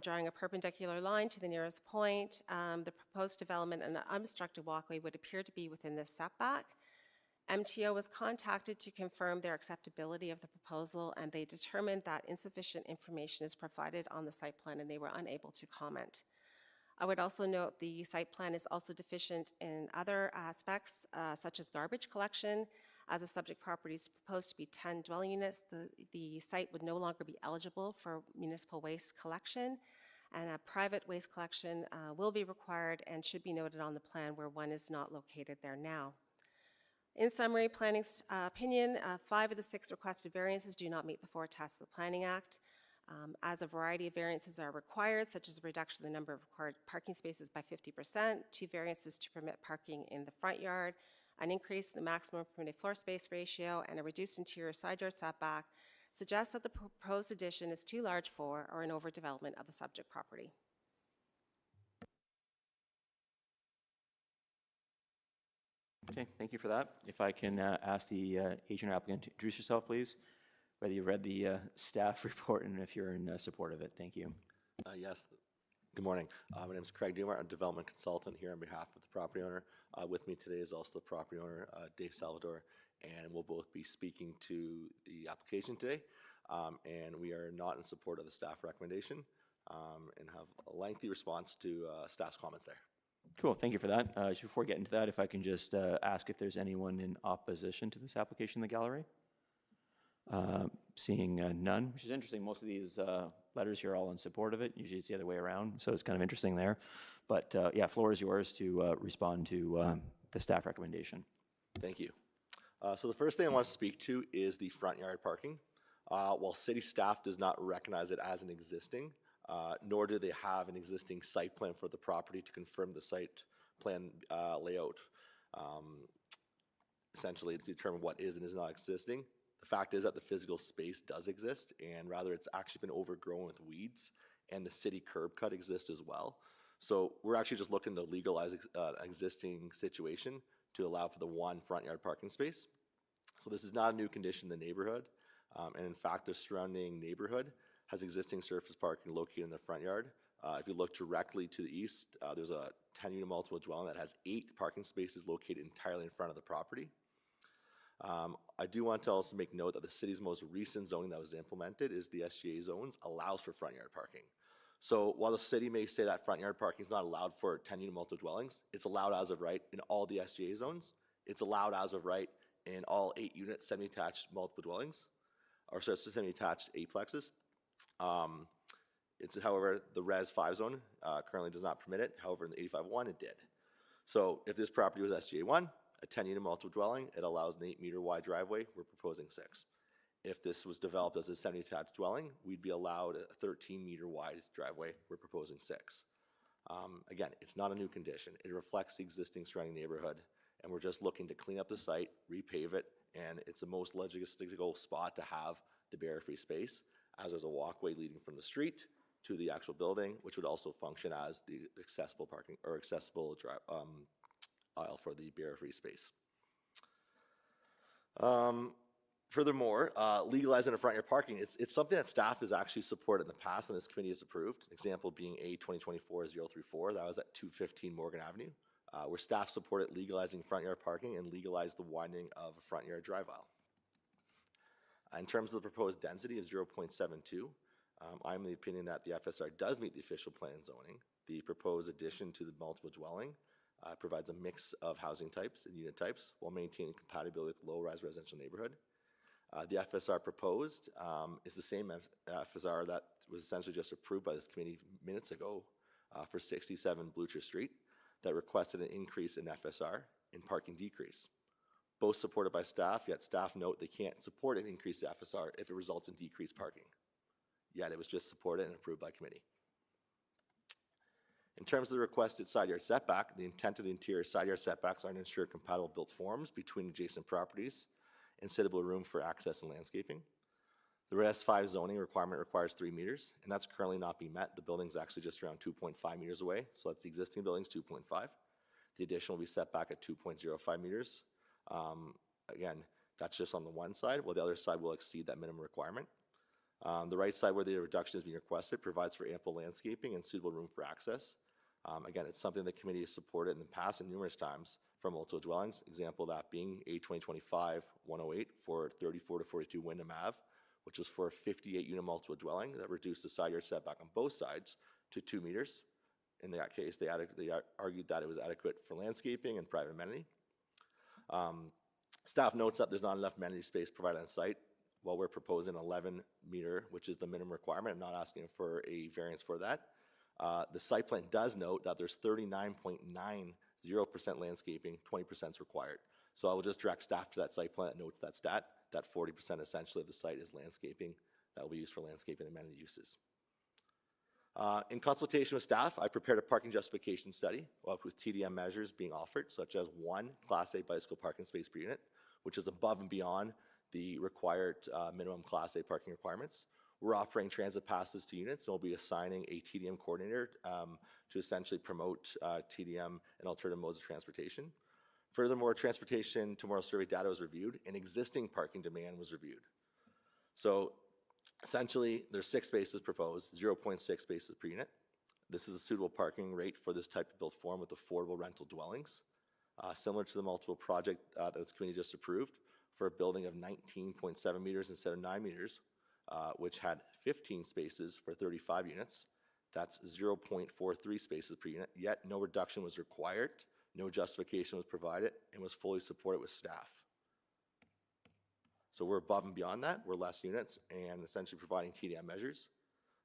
Drawing a perpendicular line to the nearest point, the proposed development and an unobstructed walkway would appear to be within this setback. MTO was contacted to confirm their acceptability of the proposal, and they determined that insufficient information is provided on the site plan, and they were unable to comment. I would also note the site plan is also deficient in other aspects, such as garbage collection. As the subject property is proposed to be 10 dwelling units, the site would no longer be eligible for municipal waste collection, and a private waste collection will be required and should be noted on the plan where one is not located there now. In summary, planning's opinion, 5 of the 6 requested variances do not meet the 4 tests of the Planning Act. As a variety of variances are required, such as a reduction in the number of required parking spaces by 50%, 2 variances to permit parking in the front yard, an increase in the maximum permitted floor space ratio, and a reduced interior side yard setback, suggests that the proposed addition is too large for or an overdevelopment of the subject property. Okay, thank you for that. If I can ask the agent or applicant to introduce yourself, please, whether you read the staff report and if you're in support of it. Thank you. Yes. Good morning. My name is Craig Dumar. I'm a development consultant here on behalf of the property owner. With me today is also the property owner, Dave Salvador, and we'll both be speaking to the application today. And we are not in support of the staff recommendation and have a lengthy response to staff's comments there. Cool, thank you for that. Just before we get into that, if I can just ask if there's anyone in opposition to this application in the gallery? Seeing none, which is interesting. Most of these letters here are all in support of it. Usually it's the other way around, so it's kind of interesting there. But yeah, floor is yours to respond to the staff recommendation. Thank you. So the first thing I want to speak to is the front yard parking. While city staff does not recognize it as an existing, nor do they have an existing site plan for the property to confirm the site plan layout, essentially to determine what is and is not existing. The fact is that the physical space does exist, and rather it's actually been overgrown with weeds, and the city curb cut exists as well. So we're actually just looking to legalize an existing situation to allow for the one front yard parking space. So this is not a new condition in the neighborhood, and in fact the surrounding neighborhood has existing surface parking located in the front yard. If you look directly to the east, there's a 10-unit multiple dwelling that has 8 parking spaces located entirely in front of the property. I do want to also make note that the city's most recent zoning that was implemented is the SGA zones allows for front yard parking. So while the city may say that front yard parking is not allowed for 10-unit multiple dwellings, it's allowed as of right in all the SGA zones. It's allowed as of right in all 8-unit semi-detached multiple dwellings, or sorry, semi-detached eightplexes. It's, however, the Res 5 zone currently does not permit it. However, in the 85-1, it did. So if this property was SGA1, a 10-unit multiple dwelling, it allows an 8-meter wide driveway. We're proposing 6. If this was developed as a semi-detached dwelling, we'd be allowed a 13-meter wide driveway. We're proposing 6. Again, it's not a new condition. It reflects the existing surrounding neighborhood, and we're just looking to clean up the site, repave it, and it's the most logistical spot to have the barrier-free space, as there's a walkway leading from the street to the actual building, which would also function as the accessible parking or accessible aisle for the barrier-free space. Furthermore, legalizing a front yard parking, it's something that staff has actually supported in the past and this committee has approved. An example being A 2024-034, that was at 215 Morgan Avenue, where staff supported legalizing front yard parking and legalized the widening of a front yard drive aisle. In terms of the proposed density of 0.72, I'm of the opinion that the FSR does meet the official plan zoning. The proposed addition to the multiple dwelling provides a mix of housing types and unit types while maintaining compatibility with low-rise residential neighborhood. The FSR proposed is the same FSR that was essentially just approved by this committee minutes ago for 67 Blucher Street that requested an increase in FSR and parking decrease. Both supported by staff, yet staff note they can't support an increase in FSR if it results in decreased parking. Yet it was just supported and approved by committee. In terms of the requested side yard setback, the intent of the interior side yard setbacks are to ensure compatible built forms between adjacent properties and suitable room for access and landscaping. The Res 5 zoning requirement requires 3 meters, and that's currently not being met. The building's actually just around 2.5 meters away, so that's the existing building's 2.5. The addition will be set back at 2.05 meters. Again, that's just on the one side, while the other side will exceed that minimum requirement. The right side where the reduction is being requested provides for ample landscaping and suitable room for access. Again, it's something the committee has supported in the past and numerous times for multiple dwellings, example of that being A 2025-108 for 34 to 42 Wyndham Ave, which was for a 58-unit multiple dwelling that reduced the side yard setback on both sides to 2 meters. In that case, they argued that it was adequate for landscaping and private amenity. Staff notes that there's not enough amenity space provided on site, while we're proposing 11 meter, which is the minimum requirement. I'm not asking for a variance for that. The site plan does note that there's 39.90% landscaping, 20% is required. So I will just direct staff to that site plan that notes that stat, that 40% essentially of the site is landscaping that will be used for landscaping and amenity uses. In consultation with staff, I prepared a parking justification study with TDM measures being offered, such as 1 Class A bicycle parking space per unit, which is above and beyond the required minimum Class A parking requirements. We're offering transit passes to units, and we'll be assigning a TDM coordinator to essentially promote TDM and alternative modes of transportation. Furthermore, transportation tomorrow survey data was reviewed, and existing parking demand was reviewed. So essentially, there's 6 spaces proposed, 0.6 spaces per unit. This is a suitable parking rate for this type of built form with affordable rental dwellings. Similar to the multiple project that this committee just approved, for a building of 19.7 meters instead of 9 meters, which had 15 spaces for 35 units. That's 0.43 spaces per unit, yet no reduction was required, no justification was provided, and was fully supported with staff. So we're above and beyond that. We're less units and essentially providing TDM measures.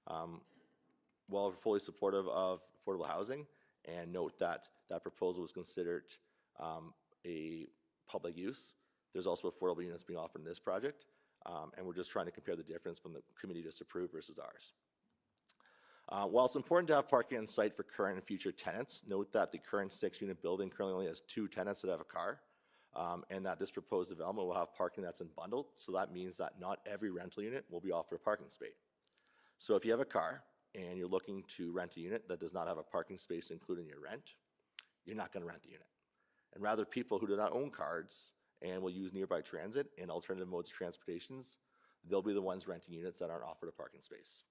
While we're fully supportive of affordable housing, and note that that proposal was considered a public use, there's also affordable units being offered in this project, and we're just trying to compare the difference from the committee just approved versus ours. While it's important to have parking on site for current and future tenants, note that the current 6-unit building currently only has 2 tenants that have a car, and that this proposed development will have parking that's unbundled, so that means that not every rental unit will be offered a parking space. So if you have a car and you're looking to rent a unit that does not have a parking space included in your rent, you're not going to rent the unit. And rather, people who do not own cars and will use nearby transit and alternative modes of transportations, they'll be the ones renting units that aren't offered a parking space.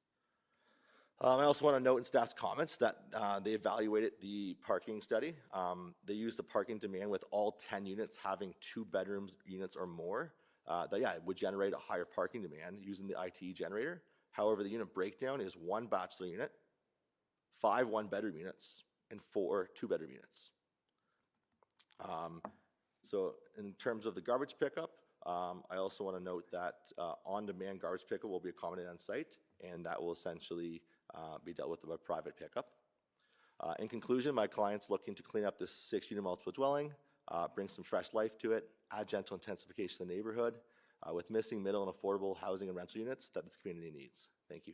I also want to note in staff's comments that they evaluated the parking study. They used the parking demand with all 10 units having 2 bedrooms units or more. It would generate a higher parking demand using the ITE generator. However, the unit breakdown is 1 bachelor unit, 5 one-bedroom units, and 4 two-bedroom units. So in terms of the garbage pickup, I also want to note that on-demand garbage pickup will be accommodated on site, and that will essentially be dealt with by private pickup. In conclusion, my client's looking to clean up this 6-unit multiple dwelling, bring some fresh life to it, add gentle intensification to the neighborhood, with missing middle and affordable housing and rental units that this community needs. Thank you.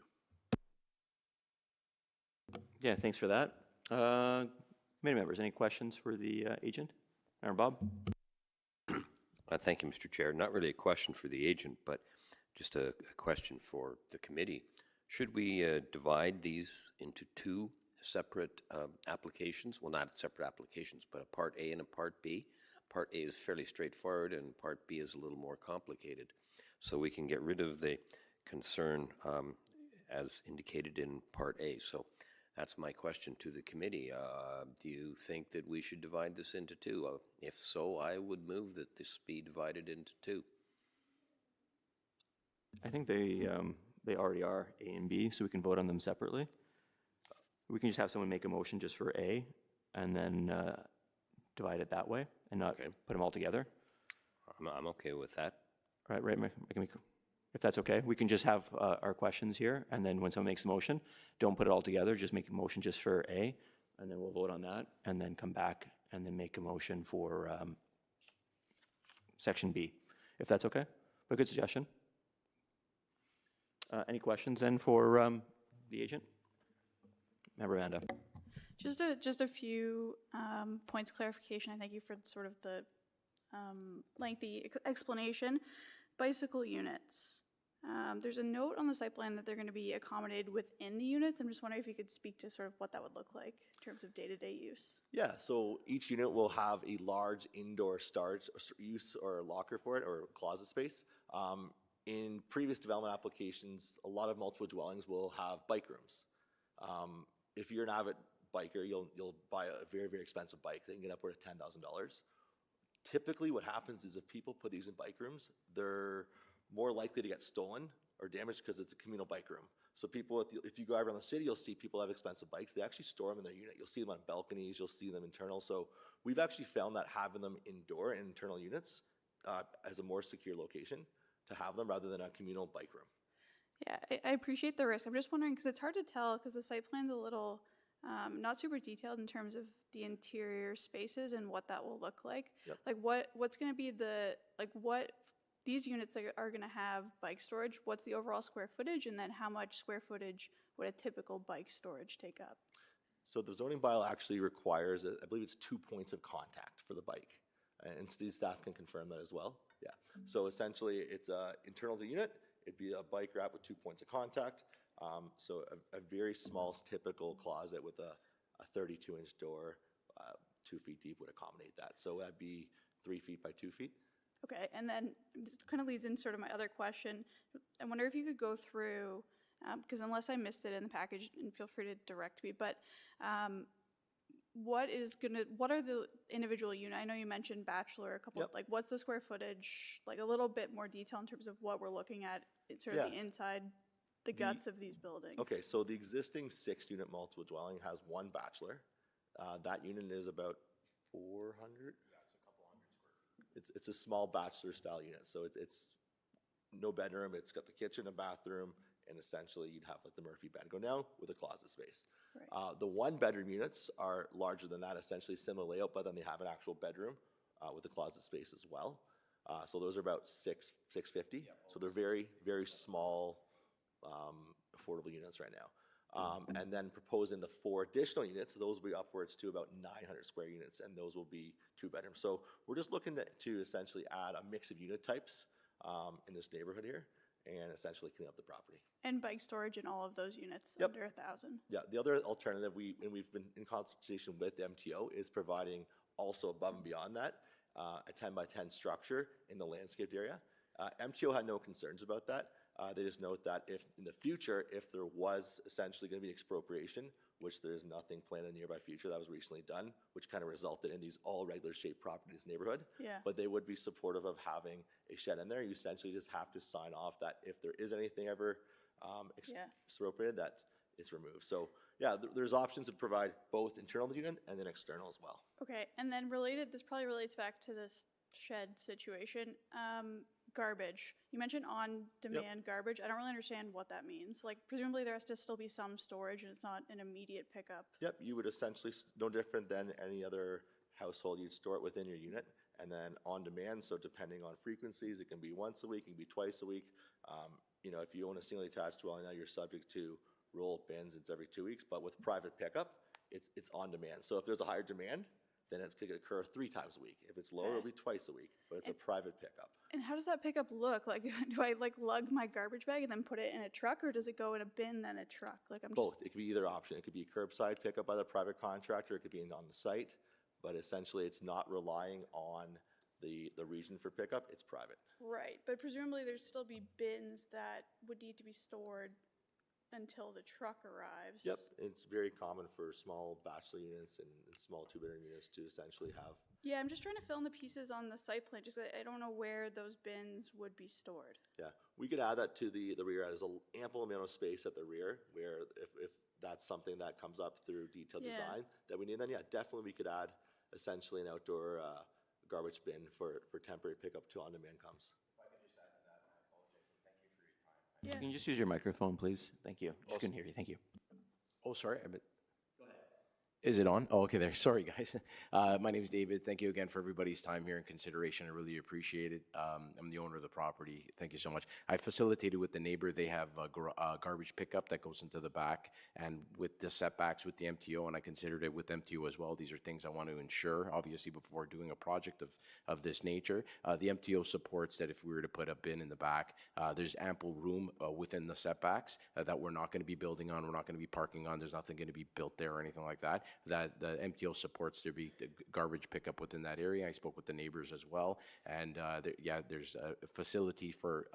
Yeah, thanks for that. Committee members, any questions for the agent? Member Bob? Thank you, Mr. Chair. Not really a question for the agent, but just a question for the committee. Should we divide these into 2 separate applications? Well, not separate applications, but a Part A and a Part B. Part A is fairly straightforward, and Part B is a little more complicated. So we can get rid of the concern as indicated in Part A. So that's my question to the committee. Do you think that we should divide this into 2? If so, I would move that this be divided into 2. I think they already are A and B, so we can vote on them separately. We can just have someone make a motion just for A, and then divide it that way, and not put them all together. I'm okay with that. Right, if that's okay, we can just have our questions here, and then when someone makes a motion, don't put it all together, just make a motion just for A, and then we'll vote on that, and then come back and then make a motion for section B, if that's okay. But a good suggestion. Any questions then for the agent? Member Amanda. Just a few points of clarification. I thank you for sort of the lengthy explanation. Bicycle units. There's a note on the site plan that they're going to be accommodated within the units. I'm just wondering if you could speak to sort of what that would look like in terms of day-to-day use. Yeah, so each unit will have a large indoor storage use or locker for it, or closet space. In previous development applications, a lot of multiple dwellings will have bike rooms. If you're an avid biker, you'll buy a very, very expensive bike that can get upward of $10,000. Typically what happens is if people put these in bike rooms, they're more likely to get stolen or damaged because it's a communal bike room. So people, if you go around the city, you'll see people have expensive bikes. They actually store them in their unit. You'll see them on balconies. You'll see them internal. So we've actually found that having them indoor in internal units as a more secure location to have them rather than a communal bike room. Yeah, I appreciate the risk. I'm just wondering, because it's hard to tell, because the site plan's a little not super detailed in terms of the interior spaces and what that will look like. Yep. Like what's going to be what these units are going to have bike storage, what's the overall square footage, and then how much square footage would a typical bike storage take up? So the zoning bylaw actually requires, I believe it's 2 points of contact for the bike. And Steve's staff can confirm that as well. Yeah. So essentially it's internal to the unit. It'd be a bike rack with 2 points of contact. So a very small typical closet with a 32-inch door, 2 feet deep would accommodate that. So that'd be 3 feet by 2 feet. Okay, and then this kind of leads into sort of my other question. I wonder if you could go through, because unless I missed it in the package, and feel free to direct me, but what are the individual unit? I know you mentioned bachelor a couple, Yep. like what's the square footage? Like a little bit more detail in terms of what we're looking at, sort of the Yeah. inside, the guts of these buildings. Okay, so the existing 6-unit multiple dwelling has one bachelor. That unit is about 400? Yeah, it's a couple hundred square feet. It's a small bachelor-style unit, so it's no bedroom, it's got the kitchen and bathroom, and essentially you'd have like the Murphy bed go down with a closet space. Right. The 1-bedroom units are larger than that, essentially similar layout, but then they have an actual bedroom with a closet space as well. So those are about 650. So they're very, very small, affordable units right now. And then proposing the 4 additional units, those will be upwards to about 900 square units, and those will be 2 bedrooms. So we're just looking to essentially add a mix of unit types in this neighborhood here, and essentially clean up the property. And bike storage in all of those units Yep. under 1,000. Yeah, the other alternative, we've been in consultation with the MTO, is providing also above and beyond that, a 10 by 10 structure in the landscaped area. MTO had no concerns about that. They just note that if in the future, if there was essentially going to be expropriation, which there is nothing planned in the nearby future, that was recently done, which kind of resulted in these all regular shaped properties neighborhood. Yeah. But they would be supportive of having a shed in there. You essentially just have to sign off that if there is anything ever Yeah. expropriated, that it's removed. So yeah, there's options to provide both internal to the unit and then external as well. Okay, and then related, this probably relates back to this shed situation. Garbage. You mentioned on-demand garbage. I don't really understand what that means. Like, presumably there has to still be some storage and it's not an immediate pickup. Yep, you would essentially, no different than any other household, you'd store it within your unit, and then on demand, so depending on frequencies, it can be once a week, it can be twice a week. You know, if you own a single detached dwelling, now you're subject to roll-up bins, it's every 2 weeks, but with private pickup, it's on demand. So if there's a higher demand, then it's going to occur 3 times a week. If it's lower, it'll be twice a week, but it's a private pickup. And how does that pickup look? Like, do I like lug my garbage bag and then put it in a truck, or does it go in a bin then a truck? Like, I'm Both. It could be either option. It could be curbside pickup by the private contractor. It could be on the site, but essentially it's not relying on the region for pickup. It's private. Right, but presumably there's still be bins that would need to be stored until the truck arrives. Yep, it's very common for small bachelor units and small 2-bedroom units to essentially have. Yeah, I'm just trying to fill in the pieces on the site plan. Just I don't know where those bins would be stored. Yeah, we could add that to the rear. There's an ample amount of space at the rear where if that's something that comes up through detailed design that we need, then yeah, definitely we could add essentially an outdoor garbage bin for temporary pickup till on-demand comes. Yeah. You can just use your microphone, please. Thank you. Just couldn't hear you. Thank you. Oh, sorry. Is it on? Oh, okay, there. Sorry, guys. My name is David. Thank you again for everybody's time here and consideration. I really appreciate it. I'm the owner of the property. Thank you so much. I facilitated with the neighbor. They have a garbage pickup that goes into the back, and with the setbacks with the MTO, and I considered it with MTO as well. These are things I want to ensure, obviously, before doing a project of this nature. The MTO supports that if we were to put a bin in the back, there's ample room within the setbacks that we're not going to be building on, we're not going to be parking on, there's nothing going to be built there or anything like that. That the MTO supports there be the garbage pickup within that area. I spoke with the neighbors as well, and there's a facility for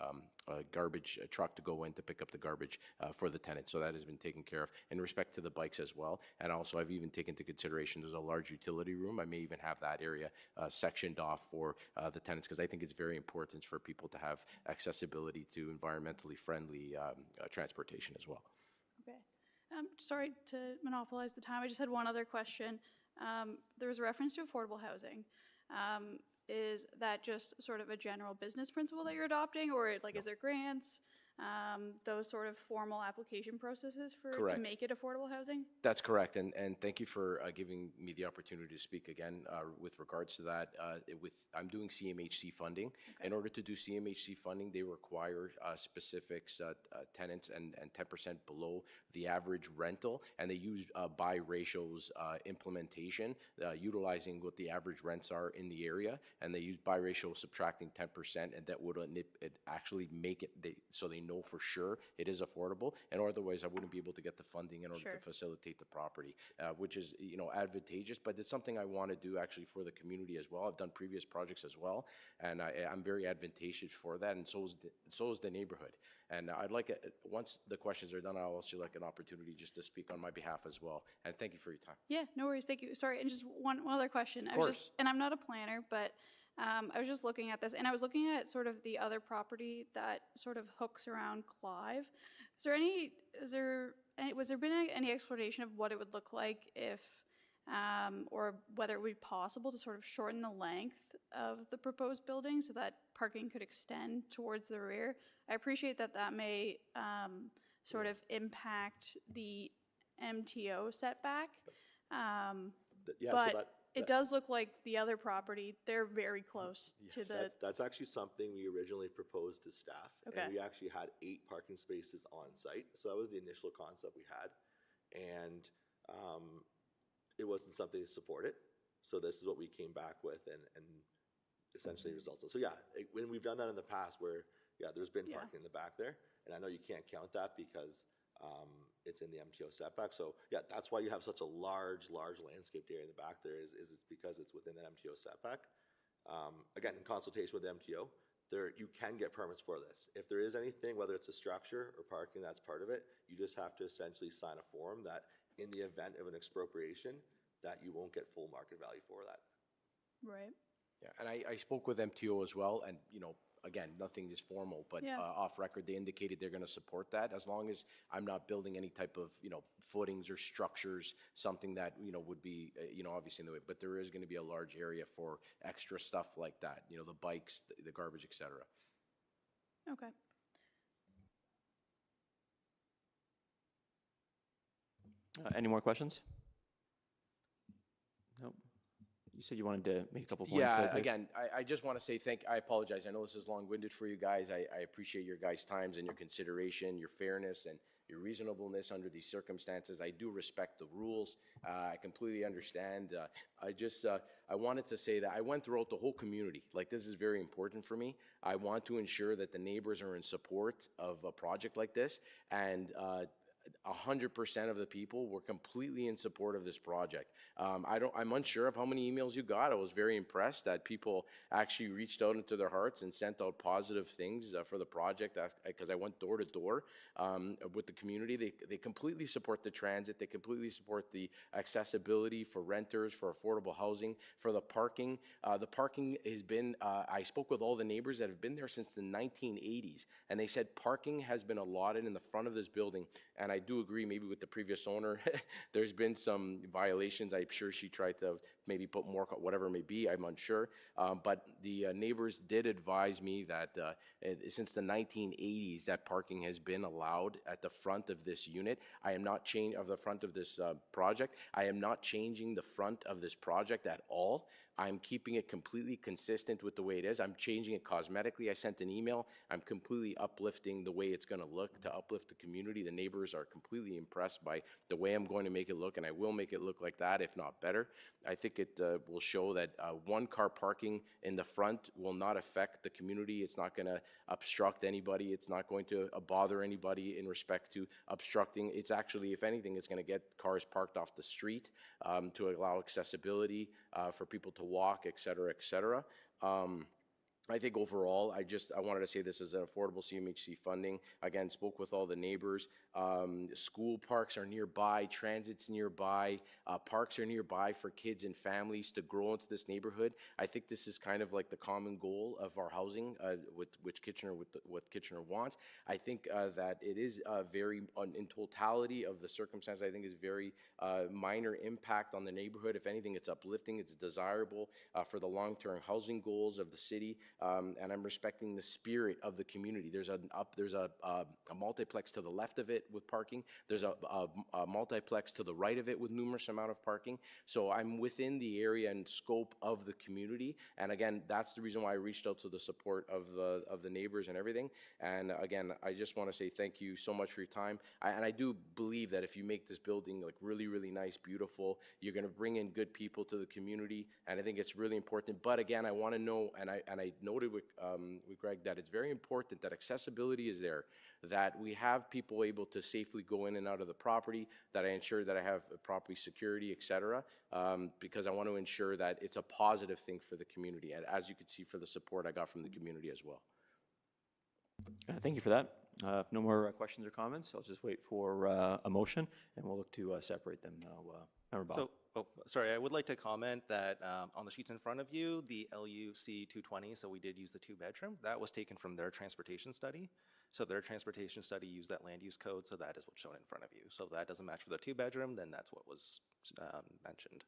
a garbage truck to go in to pick up the garbage for the tenants. So that has been taken care of in respect to the bikes as well. And also, I've even taken into consideration there's a large utility room. I may even have that area sectioned off for the tenants, because I think it's very important for people to have accessibility to environmentally friendly transportation as well. Okay. Sorry to monopolize the time. I just had one other question. There was a reference to affordable housing. Is that just sort of a general business principle that you're adopting, or like is there grants, those sort of formal application processes to Correct. make it affordable housing? That's correct, and thank you for giving me the opportunity to speak again with regards to that. I'm doing CMHC funding. Okay. In order to do CMHC funding, they require specifics, tenants, and 10% below the average rental, and they use bi-ratios implementation, utilizing what the average rents are in the area, and they use bi-ratio subtracting 10%, and that would actually make it so they know for sure it is affordable, and otherwise I wouldn't be able to get the funding in order Sure. to facilitate the property, which is, you know, advantageous, but it's something I want to do actually for the community as well. I've done previous projects as well, and I'm very advantageous for that, and so is the neighborhood. And I'd like, once the questions are done, I'll also like an opportunity just to speak on my behalf as well. And thank you for your time. Yeah, no worries. Thank you. Sorry, and just one other question. Of course. And I'm not a planner, but I was just looking at this, and I was looking at sort of the other property that sort of hooks around Clive. Was there been any explanation of what it would look like if, or whether it would be possible to sort of shorten the length of the proposed building so that parking could extend towards the rear? I appreciate that that may sort of impact the MTO setback. Yeah, but so it does look like the other property, they're very close to the, that's actually something we originally proposed to staff. Okay. And we actually had 8 parking spaces on site. So that was the initial concept we had. And it wasn't something to support it. So this is what we came back with and essentially resulted. So yeah, when we've done that in the past where, yeah, there's been Yeah. parking in the back there. And I know you can't count that because it's in the MTO setback. So yeah, that's why you have such a large landscaped area in the back there is it's because it's within that MTO setback. Again, in consultation with the MTO, you can get permits for this. If there is anything, whether it's a structure or parking, that's part of it, you just have to essentially sign a form that in the event of an expropriation, that you won't get full market value for that. right? Yeah, and I spoke with MTO as well, and, you know, again, nothing is formal, but Yeah. off record, they indicated they're going to support that as long as I'm not building any type of, you know, footings or structures, something that, you know, would be, you know, obviously in the way, but there is going to be a large area for extra stuff like that, you know, the bikes, the garbage, et cetera. Okay. Any more questions? Nope. You said you wanted to make a couple points. Yeah, Dave? again, I just want to say I apologize. I know this is long-winded for you guys. I appreciate your guys' times and your consideration, your fairness, and your reasonableness under these circumstances. I do respect the rules. I completely understand. I wanted to say that I went throughout the whole community. Like, this is very important for me. I want to ensure that the neighbors are in support of a project like this, and 100% of the people were completely in support of this project. I'm unsure of how many emails you got. I was very impressed that people actually reached out into their hearts and sent out positive things for the project, because I went door to door with the community. They completely support the transit. They completely support the accessibility for renters, for affordable housing, for the parking. The parking has been, I spoke with all the neighbors that have been there since the 1980s, and they said parking has been allotted in the front of this building, and I do agree maybe with the previous owner. There's been some violations. I'm sure she tried to maybe put more, whatever it may be, I'm unsure. But the neighbors did advise me that since the 1980s, that parking has been allowed at the front of this unit. I am not changing of the front of this project. I am not changing the front of this project at all. I'm keeping it completely consistent with the way it is. I'm changing it cosmetically. I sent an email. I'm completely uplifting the way it's going to look to uplift the community. The neighbors are completely impressed by the way I'm going to make it look, and I will make it look like that, if not better. I think it will show that one-car parking in the front will not affect the community. It's not going to obstruct anybody. It's not going to bother anybody in respect to obstructing. It's actually, if anything, it's going to get cars parked off the street to allow accessibility for people to walk, et cetera, et cetera. I think overall, I wanted to say this is an affordable CMHC funding. Again, spoke with all the neighbors. School parks are nearby, transit's nearby, parks are nearby for kids and families to grow into this neighborhood. I think this is kind of like the common goal of our housing, what Kitchener wants. I think that it is very, in totality of the circumstance, I think is very minor impact on the neighborhood. If anything, it's uplifting, it's desirable for the long-term housing goals of the city. And I'm respecting the spirit of the community. There's a multiplex to the left of it with parking. There's a multiplex to the right of it with numerous amount of parking. So I'm within the area and scope of the community. And again, that's the reason why I reached out to the support of the neighbors and everything. And again, I just want to say thank you so much for your time. And I do believe that if you make this building like really, really nice, beautiful, you're going to bring in good people to the community. And I think it's really important. But again, I want to know, and I noted with Greg that it's very important that accessibility is there, that we have people able to safely go in and out of the property, that I ensure that I have property security, et cetera, because I want to ensure that it's a positive thing for the community, and as you can see for the support I got from the community as well. Thank you for that. If no more questions or comments, I'll just wait for a motion, and we'll look to separate them now. Member Bob. So, sorry, I would like to comment that on the sheets in front of you, the LUC 220, so we did use the 2-bedroom, that was taken from their transportation study. So their transportation study used that land use code, so that is what's shown in front of you. So if that doesn't match for the 2-bedroom, then that's what was mentioned.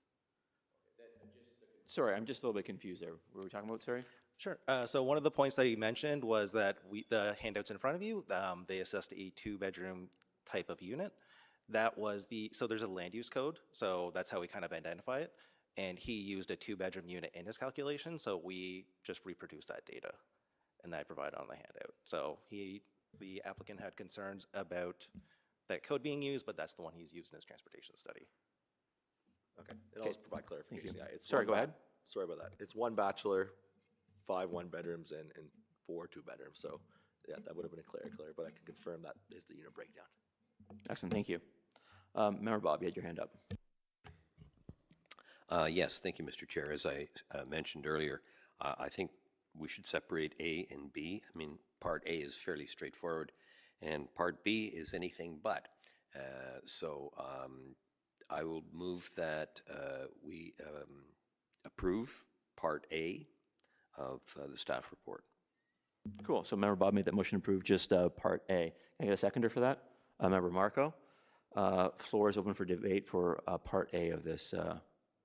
Sorry, I'm just a little bit confused there. What were we talking about, sorry? Sure. So one of the points that he mentioned was that the handouts in front of you, they assessed a 2-bedroom type of unit. That was so there's a land use code, so that's how we kind of identify it. And he used a 2-bedroom unit in his calculation, so we just reproduced that data, and that I provided on the handout. So the applicant had concerns about that code being used, but that's the one he's used in his transportation study. Okay, and I'll just provide clarification. Yeah, it's Sorry, one go ahead. Sorry about that. It's 1 bachelor, 5 1-bedrooms, and 4 2-bedrooms. So yeah, that would have been a clear, but I can confirm that is the unit breakdown. Excellent, thank you. Member Bob, you had your hand up. Yes, thank you, Mr. Chair. As I mentioned earlier, I think we should separate A and B. I mean, Part A is fairly straightforward, and Part B is anything but. So I will move that we approve Part A of the staff report. Cool, so Member Bob made that motion to approve just Part A. Can I get a seconder for that? Member Marco. Floor is open for debate for Part A of this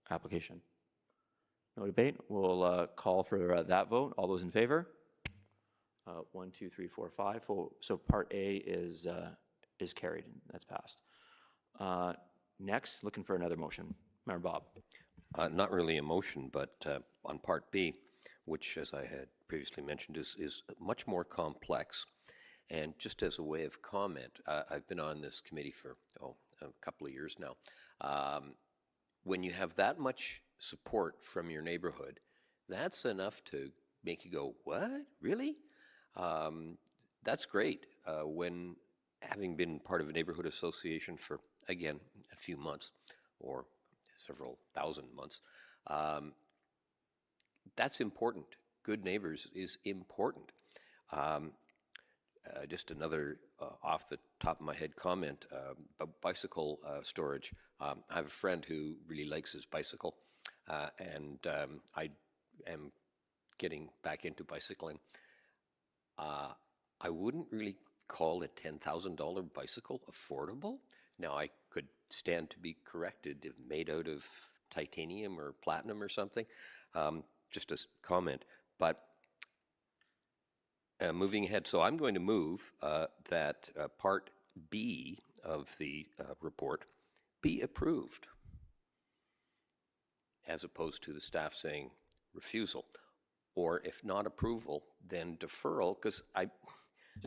application. No debate. We'll call for that vote. All those in favor? 1, 2, 3, 4, 5. So Part A is carried. That's passed. Next, looking for another motion. Member Bob. Not really a motion, but on Part B, which, as I had previously mentioned, is much more complex. And just as a way of comment, I've been on this committee for a couple of years now. When you have that much support from your neighborhood, that's enough to make you go, what, really? That's great. When having been part of a neighborhood association for, again, a few months or several thousand months, that's important. Good neighbors is important. Just another off the top of my head comment, bicycle storage. I have a friend who really likes his bicycle, and I am getting back into bicycling. I wouldn't really call a $10,000 bicycle affordable. Now, I could stand to be corrected if made out of titanium or platinum or something, just a comment. But moving ahead, so I'm going to move that Part B of the report be approved, as opposed to the staff saying refusal, or if not approval, then deferral, because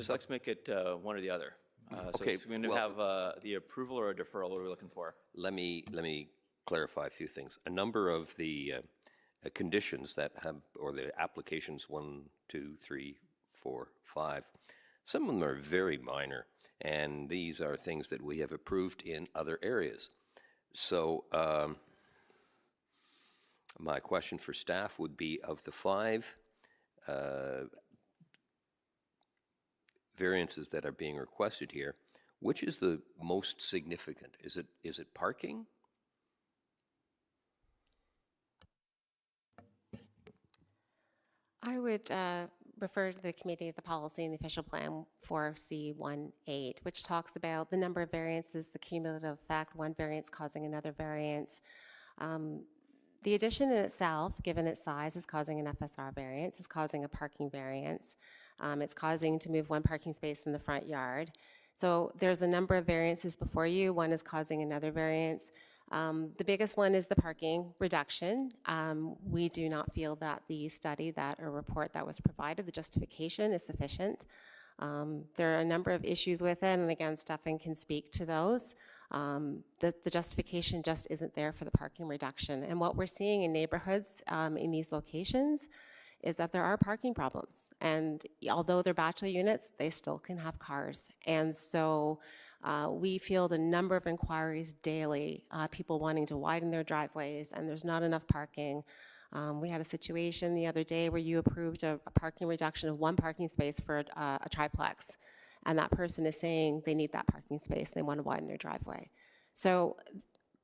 Let's make it one or the other. Okay, So we're going to have the approval or a deferral. What are we looking for? Let me clarify a few things. A number of the conditions that have, or the applications 1, 2, 3, 4, 5, some of them are very minor, and these are things that we have approved in other areas. So my question for staff would be, of the 5 variances that are being requested here, which is the most significant? Is it parking? I would refer to the committee of the policy and the official plan 4C18, which talks about the number of variances, the cumulative effect, one variance causing another variance. The addition in itself, given its size, is causing an FSR variance, is causing a parking variance. It's causing to move one parking space in the front yard. So there's a number of variances before you. One is causing another variance. The biggest one is the parking reduction. We do not feel that the study or report that was provided, the justification, is sufficient. There are a number of issues with it, and again, Stefan can speak to those. The justification just isn't there for the parking reduction. And what we're seeing in neighborhoods in these locations is that there are parking problems. And although they're bachelor units, they still can have cars. And so we field a number of inquiries daily, people wanting to widen their driveways, and there's not enough parking. We had a situation the other day where you approved a parking reduction of 1 parking space for a triplex. And that person is saying they need that parking space, they want to widen their driveway. So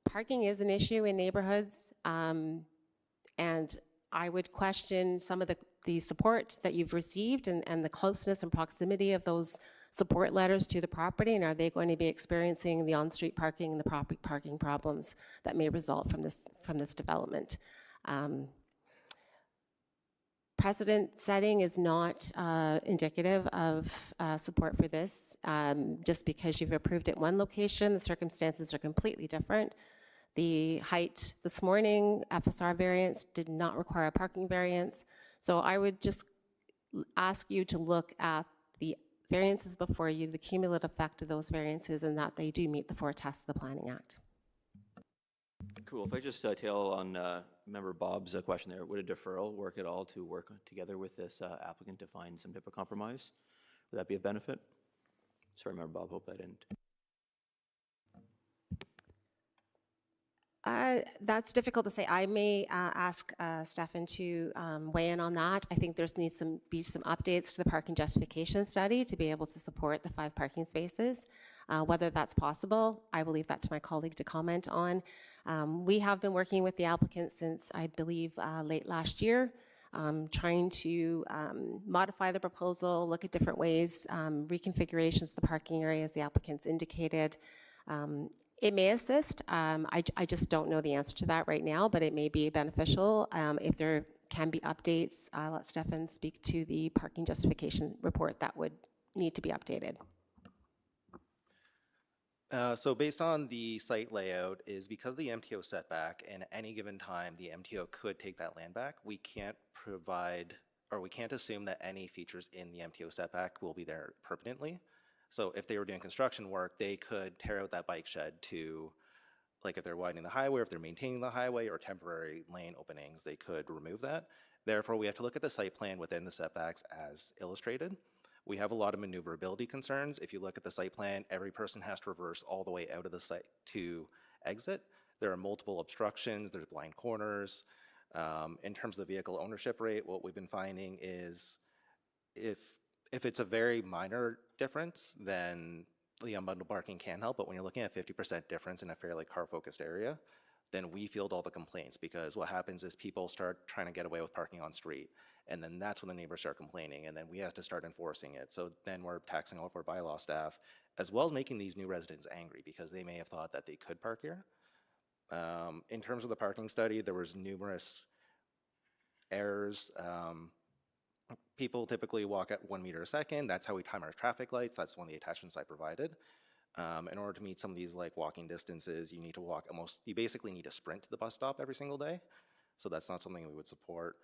parking is an issue in neighborhoods, and I would question some of the support that you've received and the closeness and proximity of those support letters to the property, and are they going to be experiencing the on-street parking and the parking problems that may result from this development? Precedent setting is not indicative of support for this. Just because you've approved it one location, the circumstances are completely different. The height this morning, FSR variance, did not require a parking variance. So I would just ask you to look at the variances before you, the cumulative effect of those variances, and that they do meet the 4 tests of the Planning Act. Cool. If I just tail on Member Bob's question there, would a deferral work at all to work together with this applicant to find some type of compromise? Would that be a benefit? Sorry, Member Bob, hope I didn't. That's difficult to say. I may ask Stefan to weigh in on that. I think needs to be some updates to the parking justification study to be able to support the 5 parking spaces. Whether that's possible, I will leave that to my colleague to comment on. We have been working with the applicant since, I believe, late last year, trying to modify the proposal, look at different ways, reconfigurations of the parking areas the applicants indicated. It may assist. I just don't know the answer to that right now, but it may be beneficial. If there can be updates, I'll let Stefan speak to the parking justification report that would need to be updated. So based on the site layout, is because the MTO setback, and at any given time the MTO could take that land back, we can't provide, or we can't assume that any features in the MTO setback will be there permanently. So if they were doing construction work, they could tear out that bike shed to, like if they're widening the highway, or if they're maintaining the highway, or temporary lane openings, they could remove that. Therefore, we have to look at the site plan within the setbacks as illustrated. We have a lot of maneuverability concerns. If you look at the site plan, every person has to reverse all the way out of the site to exit. There are multiple obstructions, there's blind corners. In terms of the vehicle ownership rate, what we've been finding is if it's a very minor difference, then the unbundled parking can help, but when you're looking at 50% difference in a fairly car-focused area, then we field all the complaints, because what happens is people start trying to get away with parking on street, and then that's when the neighbors start complaining, and then we have to start enforcing it. So then we're taxing all of our bylaw staff, as well as making these new residents angry, because they may have thought that they could park here. In terms of the parking study, there was numerous errors. People typically walk at 1 meter a second. That's how we time our traffic lights. That's one of the attachments I provided. In order to meet some of these like walking distances, you need to walk you basically need to sprint to the bus stop every single day. So that's not something we would support.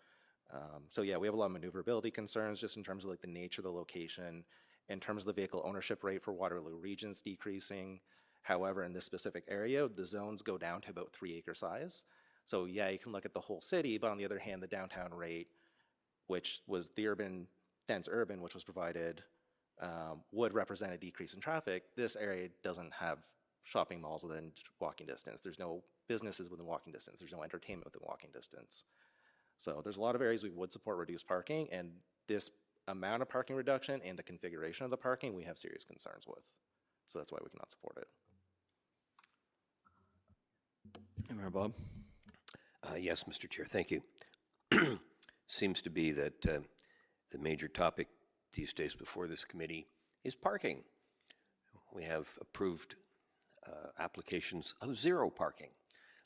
So yeah, we have a lot of maneuverability concerns just in terms of like the nature of the location, in terms of the vehicle ownership rate for Waterloo Region's decreasing. However, in this specific area, the zones go down to about 3-acre size. So yeah, you can look at the whole city, but on the other hand, the downtown rate, which was the dense urban, which was provided, would represent a decrease in traffic. This area doesn't have shopping malls within walking distance. There's no businesses within walking distance. There's no entertainment within walking distance. So there's a lot of areas we would support reduced parking, and this amount of parking reduction and the configuration of the parking we have serious concerns with. So that's why we cannot support it. Member Bob? Yes, Mr. Chair, thank you. Seems to be that the major topic these days before this committee is parking. We have approved applications of 0 parking.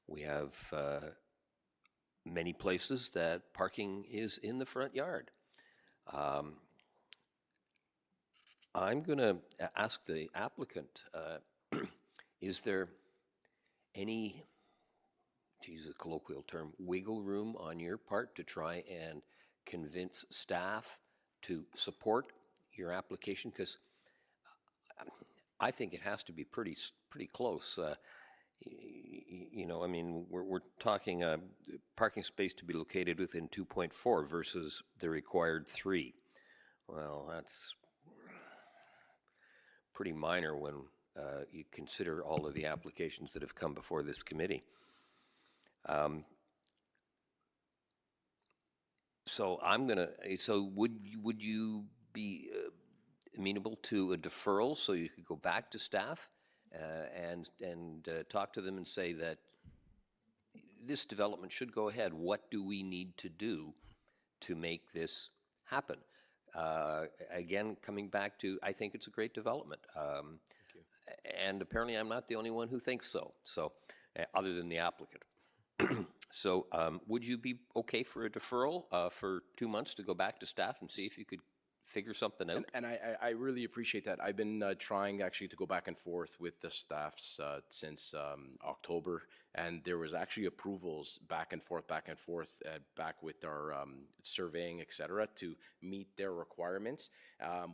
We have many places that parking is in the front yard. I'm going to ask the applicant, is there any, to use a colloquial term, wiggle room on your part to try and convince staff to support your application? Because I think it has to be pretty close. You know, I mean, we're talking a parking space to be located within 2.4 versus the required 3. Well, that's pretty minor when you consider all of the applications that have come before this committee. So would you be amenable to a deferral so you could go back to staff and talk to them and say that this development should go ahead? What do we need to do to make this happen? Again, coming back to, I think it's a great development. And apparently I'm not the only one who thinks so, other than the applicant. So would you be okay for a deferral for 2 months to go back to staff and see if you could figure something out? And I really appreciate that. I've been trying actually to go back and forth with the staffs since October, and there was actually approvals back and forth, back with our surveying, et cetera, to meet their requirements.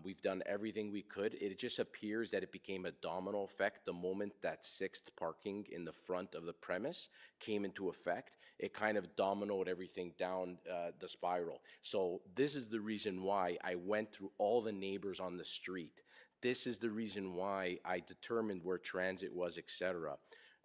We've done everything we could. It just appears that it became a domino effect the moment that 6th parking in the front of the premise came into effect. It kind of dominoed everything down the spiral. So this is the reason why I went through all the neighbors on the street. This is the reason why I determined where transit was, etc.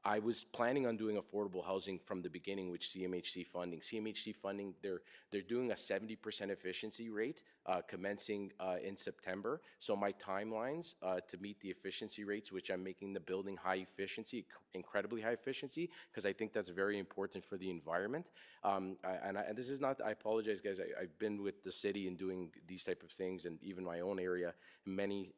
I was planning on doing affordable housing from the beginning with CMHC funding. CMHC funding, they're doing a 70% efficiency rate commencing in September. So my timelines to meet the efficiency rates, which I'm making the building high efficiency, incredibly high efficiency, because I think that's very important for the environment. And this is not, I apologize guys, I've been with the city and doing these type of things, and even my own area many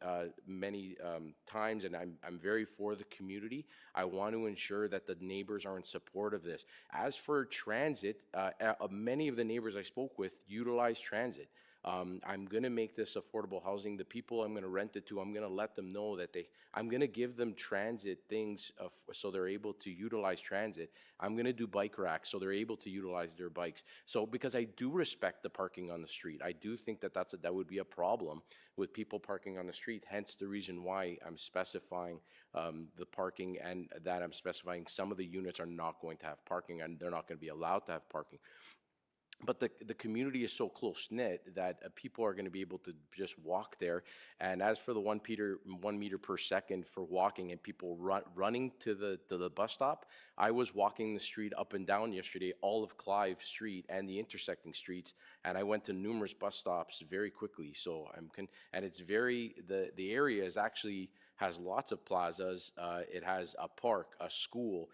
times, and I'm very for the community. I want to ensure that the neighbors are in support of this. As for transit, many of the neighbors I spoke with utilize transit. I'm going to make this affordable housing. The people I'm going to rent it to, I'm going to let them know that I'm going to give them transit things so they're able to utilize transit. I'm going to do bike racks so they're able to utilize their bikes. So because I do respect the parking on the street, I do think that that would be a problem with people parking on the street, hence the reason why I'm specifying the parking, and that I'm specifying some of the units are not going to have parking and they're not going to be allowed to have parking. But the community is so close-knit that people are going to be able to just walk there. And as for the 1 meter per second for walking and people running to the bus stop, I was walking the street up and down yesterday, all of Clive Street and the intersecting streets, and I went to numerous bus stops very quickly. So and it's the area is actually has lots of plazas. It has a park, a school,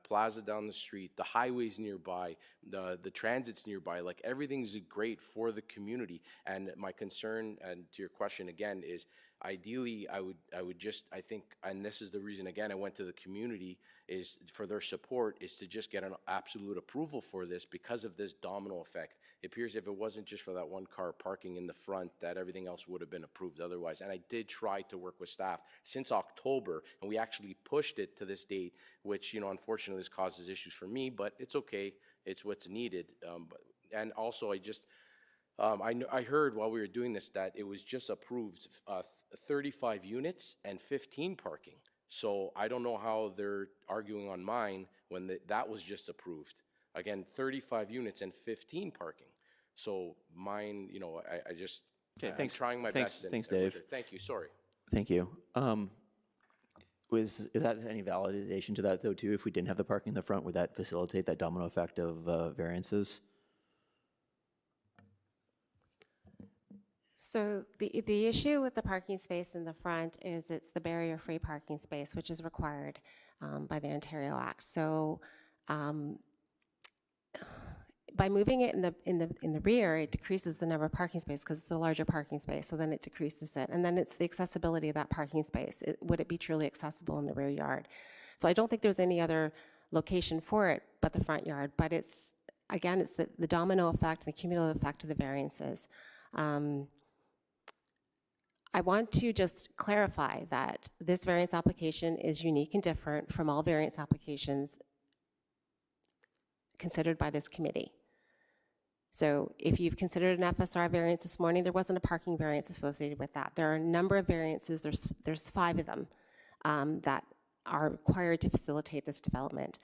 plaza down the street, the highways nearby, the transit's nearby. Like, everything's great for the community. And my concern, and to your question again, is ideally I think, and this is the reason again I went to the community, is for their support, is to just get an absolute approval for this because of this domino effect. It appears if it wasn't just for that one car parking in the front, that everything else would have been approved otherwise. And I did try to work with staff since October, and we actually pushed it to this date, which, unfortunately this causes issues for me, but it's okay. It's what's needed. And also I heard while we were doing this that it was just approved 35 units and 15 parking. So I don't know how they're arguing on mine when that was just approved. Again, 35 units and 15 parking. So mine, I just, Okay, I'm thanks. trying my Thanks, best. thanks, Dave. Thank you, sorry. Thank you. Is that any validation to that, though, too? If we didn't have the parking in the front, would that facilitate that domino effect of variances? So the issue with the parking space in the front is it's the barrier-free parking space, which is required by the Ontario Act. So by moving it in the rear, it decreases the number of parking spaces because it's a larger parking space. So then it decreases it, and then it's the accessibility of that parking space. Would it be truly accessible in the rear yard? So I don't think there's any other location for it but the front yard. But it's the domino effect, the cumulative effect of the variances. I want to just clarify that this variance application is unique and different from all variance applications considered by this committee. So if you've considered an FSR variance this morning, there wasn't a parking variance associated with that. There are a number of variances, there's 5 of them that are required to facilitate this development.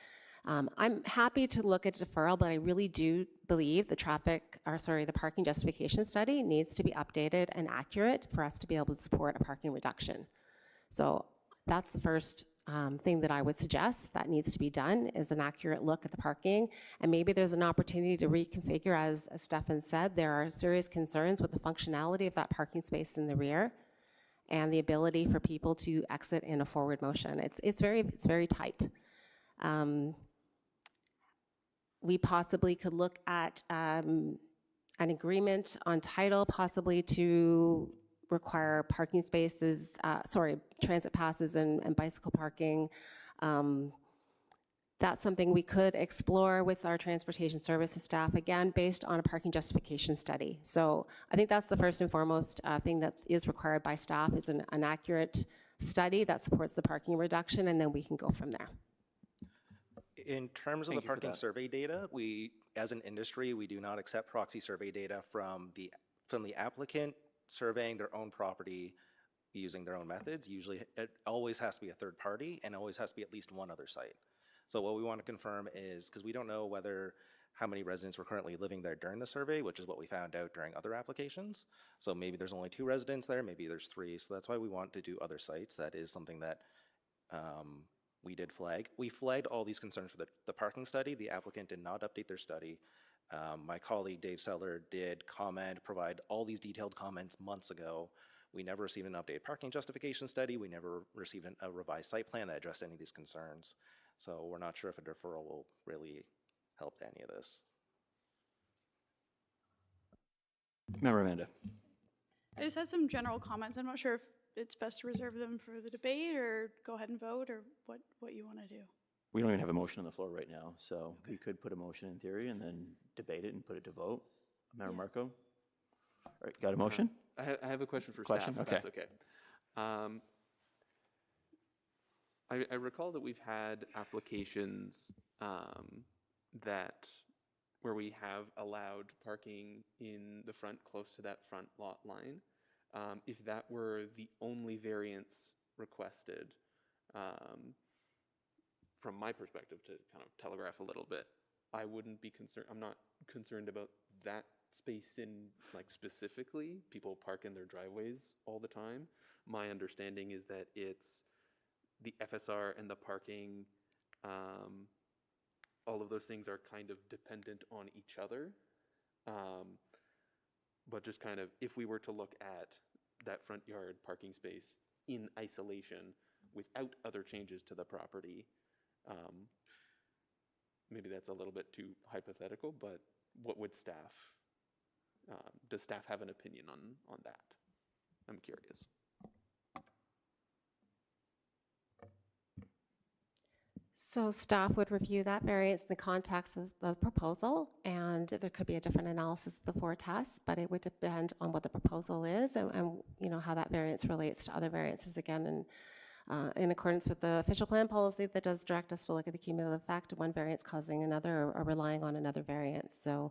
I'm happy to look at deferral, but I really do believe the parking justification study needs to be updated and accurate for us to be able to support a parking reduction. So that's the first thing that I would suggest that needs to be done, is an accurate look at the parking. And maybe there's an opportunity to reconfigure, as Stefan said, there are serious concerns with the functionality of that parking space in the rear and the ability for people to exit in a forward motion. It's very tight. We possibly could look at an agreement on title, possibly to require parking spaces, transit passes and bicycle parking. That's something we could explore with our transportation services staff, again, based on a parking justification study. So I think that's the first and foremost thing that is required by staff, is an accurate study that supports the parking reduction, and then we can go from there. In terms of the parking survey data, we, as an industry, we do not accept proxy survey data from the applicant surveying their own property using their own methods. Usually, it always has to be a third party and always has to be at least one other site. So what we want to confirm is, because we don't know how many residents were currently living there during the survey, which is what we found out during other applications. So maybe there's only 2 residents there, maybe there's 3. So that's why we want to do other sites. That is something that we did flag. We flagged all these concerns for the parking study. The applicant did not update their study. My colleague Dave Seller did provide all these detailed comments months ago. We never received an updated parking justification study. We never received a revised site plan that addressed any of these concerns. So we're not sure if a deferral will really help any of this. Member Amanda. I just had some general comments. I'm not sure if it's best to reserve them for the debate or go ahead and vote, or what you want to do. We don't even have a motion on the floor right now, so we could put a motion in theory and then debate it and put it to vote. Member Marco? All right, got a motion? I have a question for Question? staff, if that's okay. I recall that we've had applications where we have allowed parking in the front, close to that front lot line. If that were the only variance requested, from my perspective, to kind of telegraph a little bit, I wouldn't be concerned. I'm not concerned about that space specifically. People park in their driveways all the time. My understanding is that it's the FSR and the parking, all of those things are kind of dependent on each other. But just kind of, if we were to look at that front yard parking space in isolation without other changes to the property, maybe that's a little bit too hypothetical, but what would staff, does staff have an opinion on that? I'm curious. So staff would review that variance in the context of the proposal, and there could be a different analysis of the 4 tests, but it would depend on what the proposal is and you know, how that variance relates to other variances, again, and in accordance with the official plan policy that does direct us to look at the cumulative effect of one variance causing another or relying on another variance. So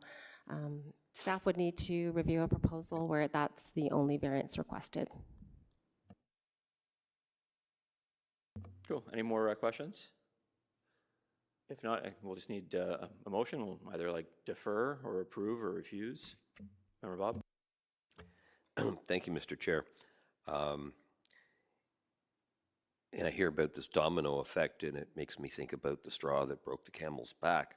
staff would need to review a proposal where that's the only variance requested. Cool. Any more questions? If not, we'll just need a motion. We'll either defer or approve or refuse. Member Bob? Thank you, Mr. Chair. And I hear about this domino effect, and it makes me think about the straw that broke the camel's back.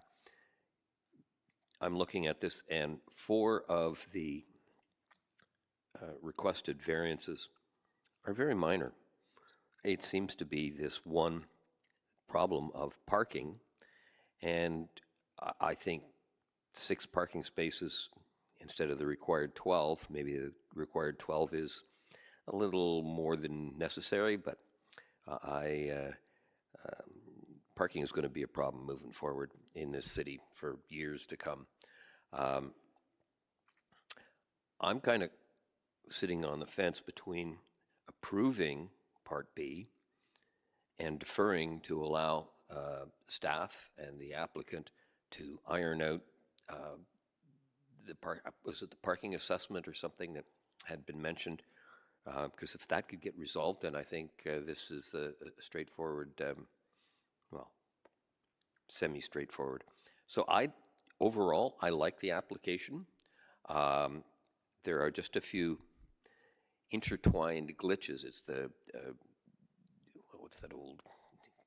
I'm looking at this, and 4 of the requested variances are very minor. It seems to be this one problem of parking, and I think 6 parking spaces instead of the required 12, maybe the required 12 is a little more than necessary, but parking is going to be a problem moving forward in this city for years to come. I'm kind of sitting on the fence between approving Part B and deferring to allow staff and the applicant to iron out was it the parking assessment or something that had been mentioned Because if that could get resolved, then I think this is a straightforward, well, semi-straightforward. So overall, I like the application. There are just a few intertwined glitches. It's the, what's that old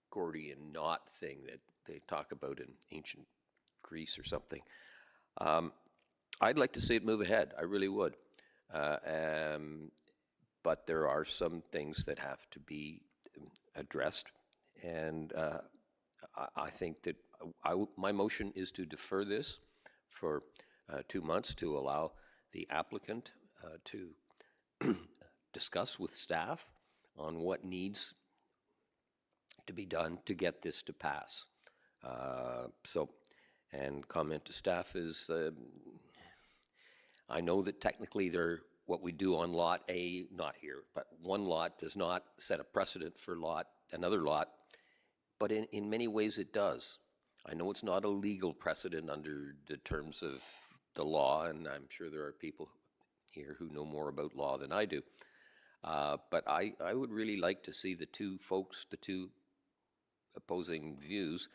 Gordian knot thing that they talk about in ancient Greece or something. I'd like to see it move ahead. I really would. But there are some things that have to be addressed. And I think that my motion is to defer this for 2 months to allow the applicant to discuss with staff on what needs to be done to get this to pass. And comment to staff is, I know that technically what we do on Lot A, not here, but one lot does not set a precedent for another lot, but in many ways it does. I know it's not a legal precedent under the terms of the law, and I'm sure there are people here who know more about law than I do. But I would really like to see the two opposing views,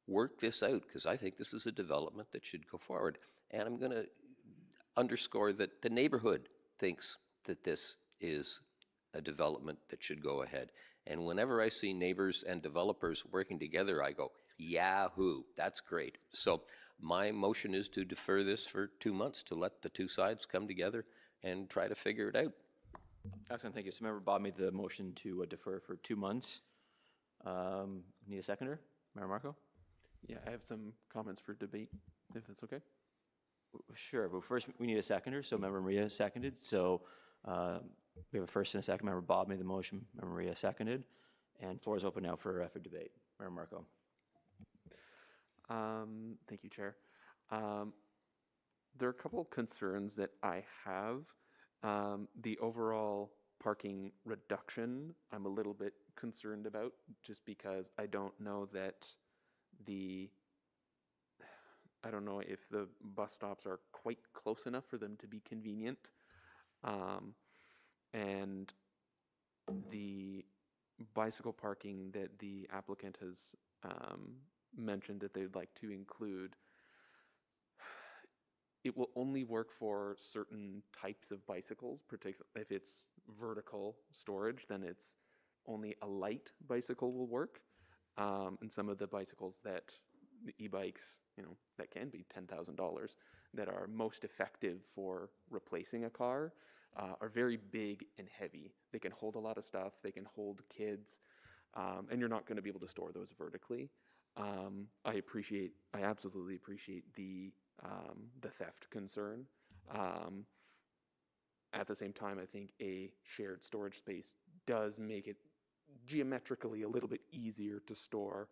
work this out, because I think this is a development that should go forward. And I'm going to underscore that the neighborhood thinks that this is a development that should go ahead. And whenever I see neighbors and developers working together, I go, yahoo, that's great. So my motion is to defer this for 2 months to let the two sides come together and try to figure it out. Excellent, thank you. So Member Bob made the motion to defer for 2 months. Need a seconder? Mayor Marco? Yeah, I have some comments for debate, if that's okay. Sure, but first we need a seconder. So Member Maria seconded. So we have a first and a second. Member Bob made the motion. Member Maria seconded. And floor is open now for debate. Mayor Marco. Thank you, Chair. There are a couple concerns that I have. The overall parking reduction, I'm a little bit concerned about, just because I don't know that I don't know if the bus stops are quite close enough for them to be convenient. And the bicycle parking that the applicant has mentioned that they'd like to include, it will only work for certain types of bicycles, particularly if it's vertical storage, then it's only a light bicycle will work. And some of the bicycles that the e-bikes, that can be $10,000, that are most effective for replacing a car, are very big and heavy. They can hold a lot of stuff, they can hold kids, and you're not going to be able to store those vertically. I absolutely appreciate the theft concern. At the same time, I think a shared storage space does make it geometrically a little bit easier to store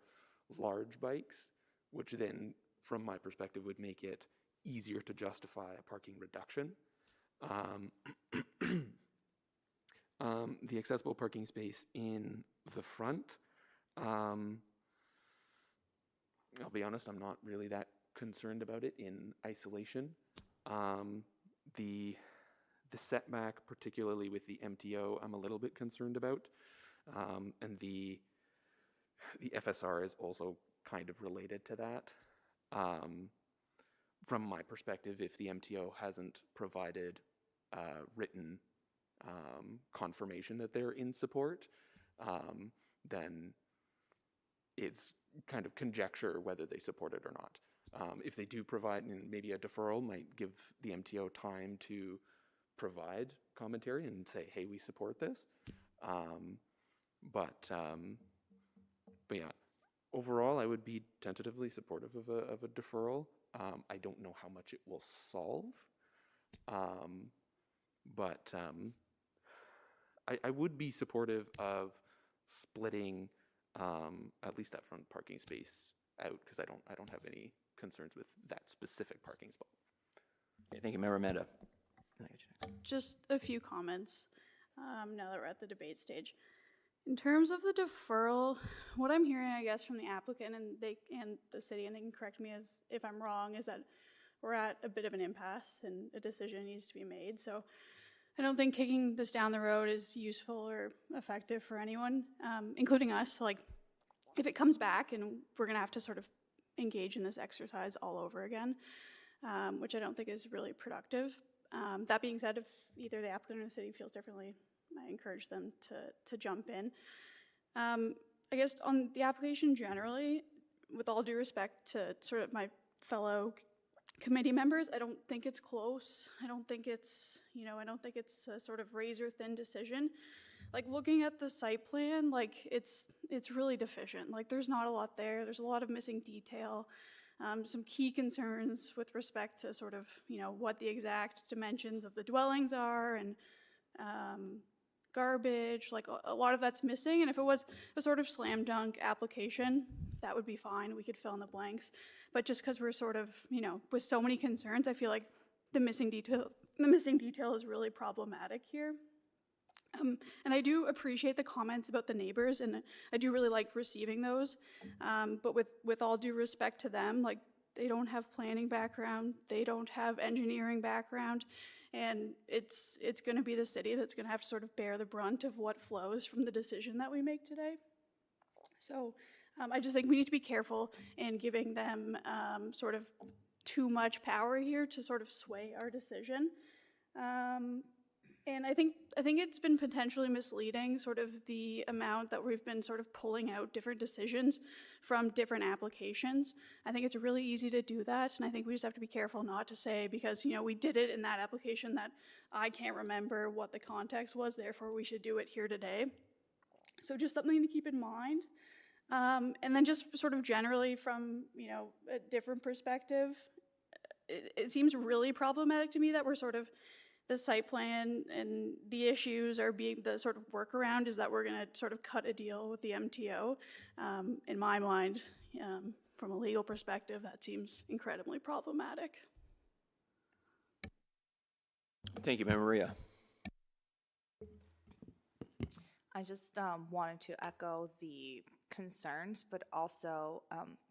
large bikes, which then, from my perspective, would make it easier to justify a parking reduction. The accessible parking space in the front, I'll be honest, I'm not really that concerned about it in isolation. The setback, particularly with the MTO, I'm a little bit concerned about. And the FSR is also kind of related to that. From my perspective, if the MTO hasn't provided written confirmation that they're in support, then it's kind of conjecture whether they support it or not. If they do provide, and maybe a deferral might give the MTO time to provide commentary and say, hey, we support this. But yeah, overall, I would be tentatively supportive of a deferral. I don't know how much it will solve, but I would be supportive of splitting at least that front parking space out, because I don't have any concerns with that specific parking spot. Okay, thank you, Member Amanda. Just a few comments now that we're at the debate stage. In terms of the deferral, what I'm hearing, I guess, from the applicant and the city, and they can correct me if I'm wrong, is that we're at a bit of an impasse and a decision needs to be made. So I don't think kicking this down the road is useful or effective for anyone, including us. Like, if it comes back and we're gonna have to sort of engage in this exercise all over again, which I don't think is really productive. That being said, if either the applicant or the city feels differently, I encourage them to jump in. I guess on the application generally, with all due respect to sort of my fellow committee members, I don't think it's close. I don't think it's, I don't think it's a sort of razor thin decision. Like, looking at the site plan, like, it's really deficient. Like, there's not a lot there. There's a lot of missing detail. Some key concerns with respect to sort of, what the exact dimensions of the dwellings are, and garbage, like a lot of that's missing. And if it was a sort of slam dunk application, that would be fine. We could fill in the blanks. But just because we're sort of, with so many concerns, I feel like the missing detail is really problematic here. And I do appreciate the comments about the neighbors, and I do really like receiving those. But with all due respect to them, like, they don't have planning background, they don't have engineering background, and it's going to be the city that's going to have to sort of bear the brunt of what flows from the decision that we make today. So I just think we need to be careful in giving them sort of too much power here to sort of sway our decision. And I think it's been potentially misleading, sort of the amount that we've been sort of pulling out different decisions from different applications. I think it's really easy to do that, and I think we just have to be careful not to say, because, we did it in that application, that I can't remember what the context was, therefore we should do it here today. So just something to keep in mind. And then just sort of generally from, a different perspective, it seems really problematic to me that we're sort of, the site plan and the issues are being, the sort of workaround is that we're going to sort of cut a deal with the MTO. In my mind, from a legal perspective, that seems incredibly problematic. Thank you, Member Maria. I just wanted to echo the concerns, but also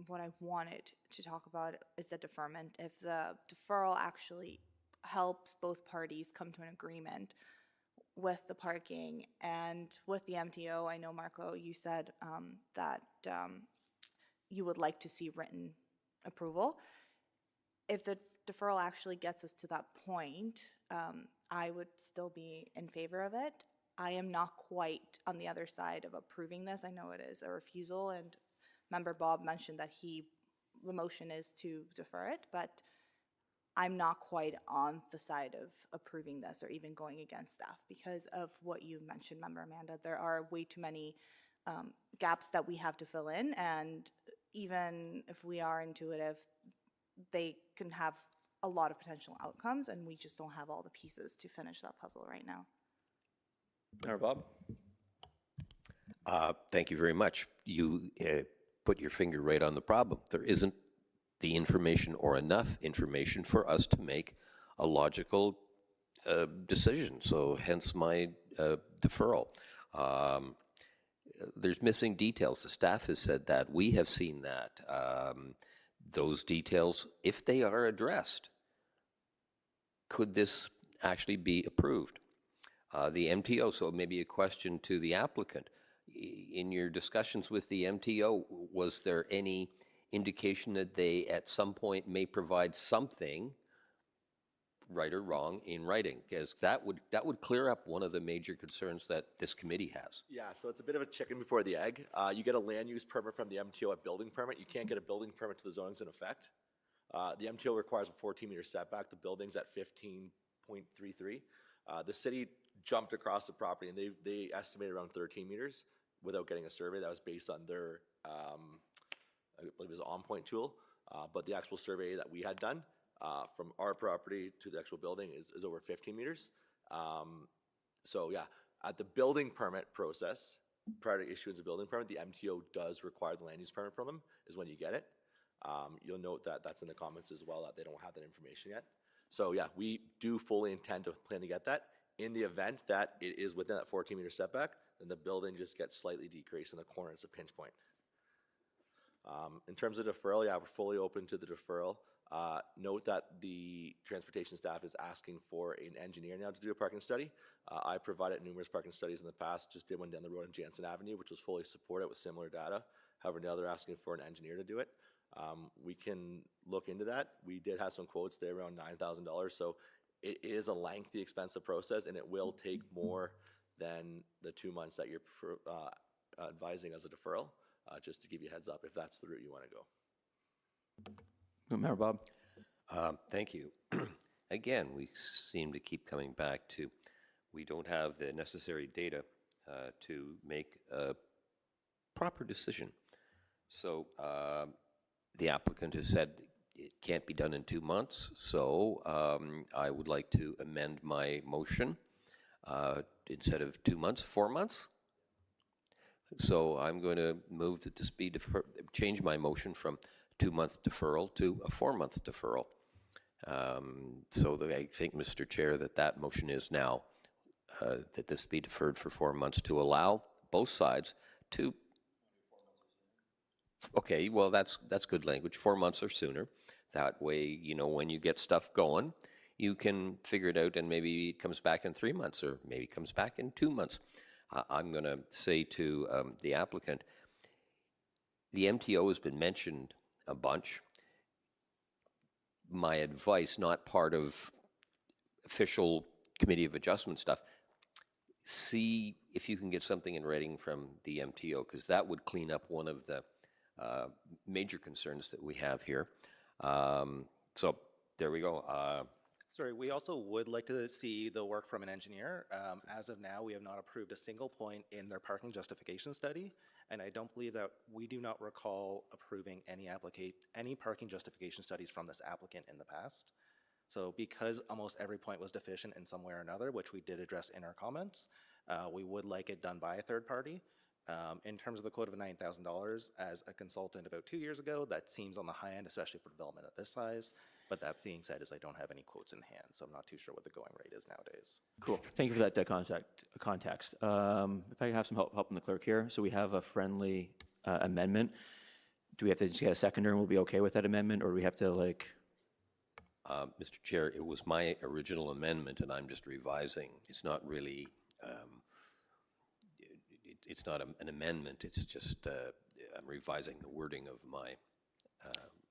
what I wanted to talk about is the deferment. If the deferral actually helps both parties come to an agreement with the parking and with the MTO, I know, Marco, you said that you would like to see written approval. If the deferral actually gets us to that point, I would still be in favor of it. I am not quite on the other side of approving this. I know it is a refusal, and Member Bob mentioned that the motion is to defer it, but I'm not quite on the side of approving this or even going against staff because of what you mentioned, Member Amanda. There are way too many gaps that we have to fill in, and even if we are intuitive, they can have a lot of potential outcomes, and we just don't have all the pieces to finish that puzzle right now. Member Bob? Thank you very much. You put your finger right on the problem. There isn't the information or enough information for us to make a logical decision. So hence my deferral. There's missing details. The staff has said that. We have seen that. Those details, if they are addressed, could this actually be approved? The MTO, so maybe a question to the applicant. In your discussions with the MTO, was there any indication that they at some point may provide something, right or wrong, in writing? Because that would clear up one of the major concerns that this committee has. Yeah, so it's a bit of a chicken before the egg. You get a land use permit from the MTO at building permit. You can't get a building permit to the zonings in effect. The MTO requires a 14-meter setback. The building's at 15.33. The city jumped across the property, and they estimated around 13 meters without getting a survey. That was based on their, I believe it was OnPoint tool, but the actual survey that we had done from our property to the actual building is over 15 meters. So yeah, at the building permit process, prior to issuance of building permit, the MTO does require the land use permit from them, is when you get it. You'll note that that's in the comments as well, that they don't have that information yet. So yeah, we do fully intend to plan to get that. In the event that it is within that 14-meter setback, then the building just gets slightly decreased in the corner. It's a pinch point. In terms of deferral, yeah, we're fully open to the deferral. Note that the transportation staff is asking for an engineer now to do a parking study. I provided numerous parking studies in the past, just did one down the road on Jansen Avenue, which was fully supported with similar data. However, now they're asking for an engineer to do it. We can look into that. We did have some quotes there around $9,000, so it is a lengthy, expensive process, and it will take more than the 2 months that you're advising as a deferral, just to give you a heads up if that's the route you want to go. Member Bob? Thank you. Again, we seem to keep coming back to we don't have the necessary data to make a proper decision. So the applicant has said it can't be done in 2 months, so I would like to amend my motion. Instead of 2 months, 4 months. So I'm going to move that this be change my motion from 2-month deferral to a 4-month deferral. So that I think, Mr. Chair, that motion is now that this be deferred for 4 months to allow both sides to. Okay, well that's good language. 4 months or sooner. That way, you know, when you get stuff going, you can figure it out, and maybe it comes back in 3 months, or maybe it comes back in 2 months. I'm going to say to the applicant, the MTO has been mentioned a bunch. My advice, not part of official Committee of Adjustment stuff, see if you can get something in writing from the MTO, because that would clean up one of the major concerns that we have here. So there we go. Sorry, we also would like to see the work from an engineer. As of now, we have not approved a single point in their parking justification study, and I don't believe that we do not recall approving any parking justification studies from this applicant in the past. So because almost every point was deficient in some way or another, which we did address in our comments, we would like it done by a third party. In terms of the quote of $9,000, as a consultant about 2 years ago, that seems on the high end, especially for development at this size. But that being said, I don't have any quotes in hand, so I'm not too sure what the going rate is nowadays. Cool. Thank you for that context. If I have some help from the clerk here. So we have a friendly amendment. Do we have to just get a seconder and we'll be okay with that amendment, or do we have to like? Mr. Chair, it was my original amendment, and I'm just revising. It's not really. It's not an amendment. It's just I'm revising the wording of my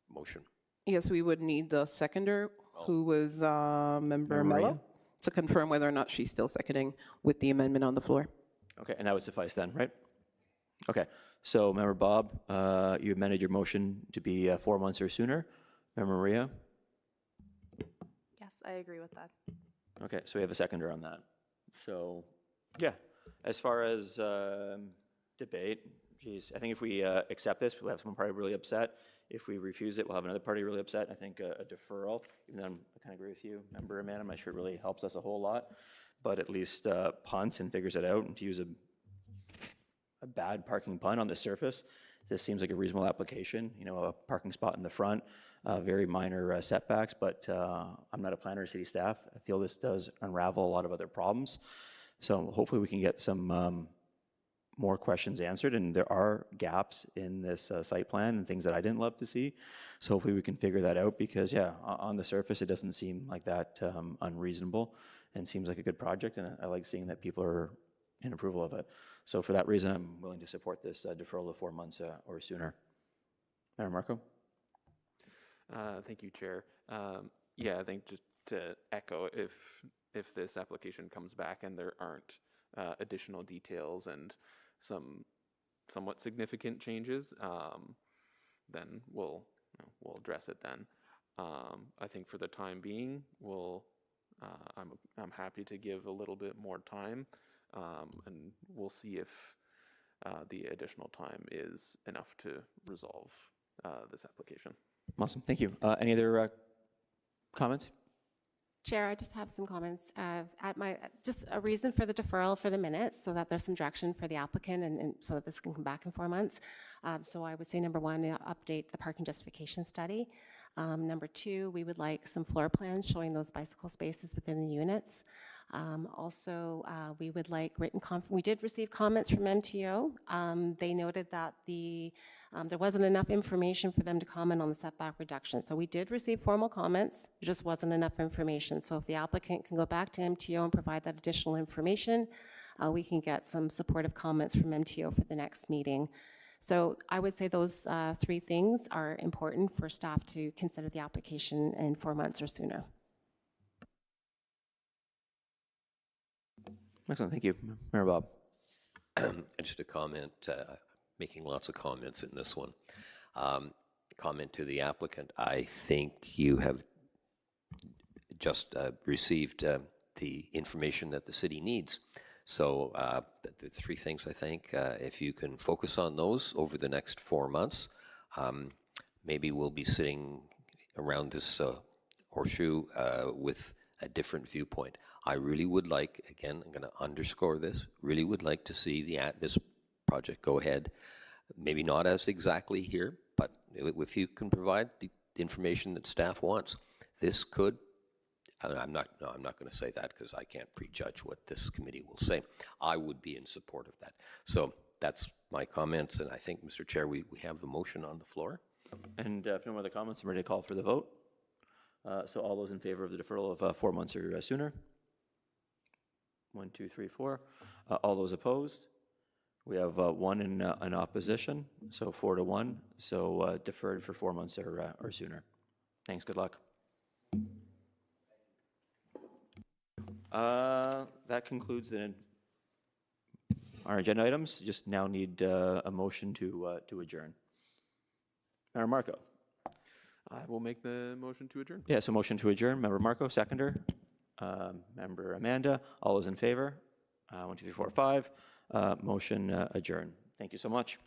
motion. Yes, we would need the seconder, who was Member Mello, to confirm whether or not she's still seconding with the amendment on the floor. Okay, and that would suffice then, right? Okay, so Member Bob, you amended your motion to be 4 months or sooner. Member Maria? Yes, I agree with that. Okay, so we have a seconder on that. So, yeah, as far as debate, geez, I think if we accept this, we'll have one party really upset. If we refuse it, we'll have another party really upset. I think a deferral, even though I kind of agree with you, Member Amanda, I'm not sure it really helps us a whole lot, but at least punts and figures it out. And to use a bad parking pun on the surface, this seems like a reasonable application. You know, a parking spot in the front, very minor setbacks, but I'm not a planner or city staff. I feel this does unravel a lot of other problems. So hopefully we can get some more questions answered, and there are gaps in this site plan and things that I didn't love to see. So hopefully we can figure that out, because yeah, on the surface it doesn't seem like that unreasonable, and seems like a good project, and I like seeing that people are in approval of it. So for that reason, I'm willing to support this deferral of 4 months or sooner. Mayor Marco? Thank you, Chair. Yeah, I think just to echo, if this application comes back and there aren't additional details and some somewhat significant changes, then we'll address it then. I think for the time being, I'm happy to give a little bit more time, and we'll see if the additional time is enough to resolve this application. Awesome, thank you. Any other comments? Chair, I just have some comments. Just a reason for the deferral for the minutes, so that there's some direction for the applicant, and so that this can come back in 4 months. So I would say, number one, update the parking justification study. Number two, we would like some floor plans showing those bicycle spaces within the units. Also, we would like we did receive comments from MTO. They noted that there wasn't enough information for them to comment on the setback reduction. So we did receive formal comments, there just wasn't enough information. So if the applicant can go back to MTO and provide that additional information, we can get some supportive comments from MTO for the next meeting. So I would say those three things are important for staff to consider the application in 4 months or sooner. Excellent, thank you. Mayor Bob. Just a comment, making lots of comments in this one. Comment to the applicant. I think you have just received the information that the city needs. So the three things, I think, if you can focus on those over the next 4 months, maybe we'll be sitting around this horseshoe with a different viewpoint. I really would like, again, I'm going to underscore this, really would like to see this project go ahead. Maybe not as exactly here, but if you can provide the information that staff wants, this could, I'm not going to say that because I can't prejudge what this committee will say. I would be in support of that. So that's my comments, and I think, Mr. Chair, we have the motion on the floor. And if no other comments, I'm ready to call for the vote. So all those in favor of the deferral of 4 months or sooner? 1, 2, 3, 4. All those opposed? We have one in opposition, so 4 to 1. So deferred for 4 months or sooner. Thanks, good luck. That concludes our agenda items. Just now need a motion to adjourn. Member Marco. I will make the motion to adjourn. Yeah, so motion to adjourn. Member Marco, seconder. Member Amanda, all those in favor? 1, 2, 3, 4, 5. Motion adjourn. Thank you so much.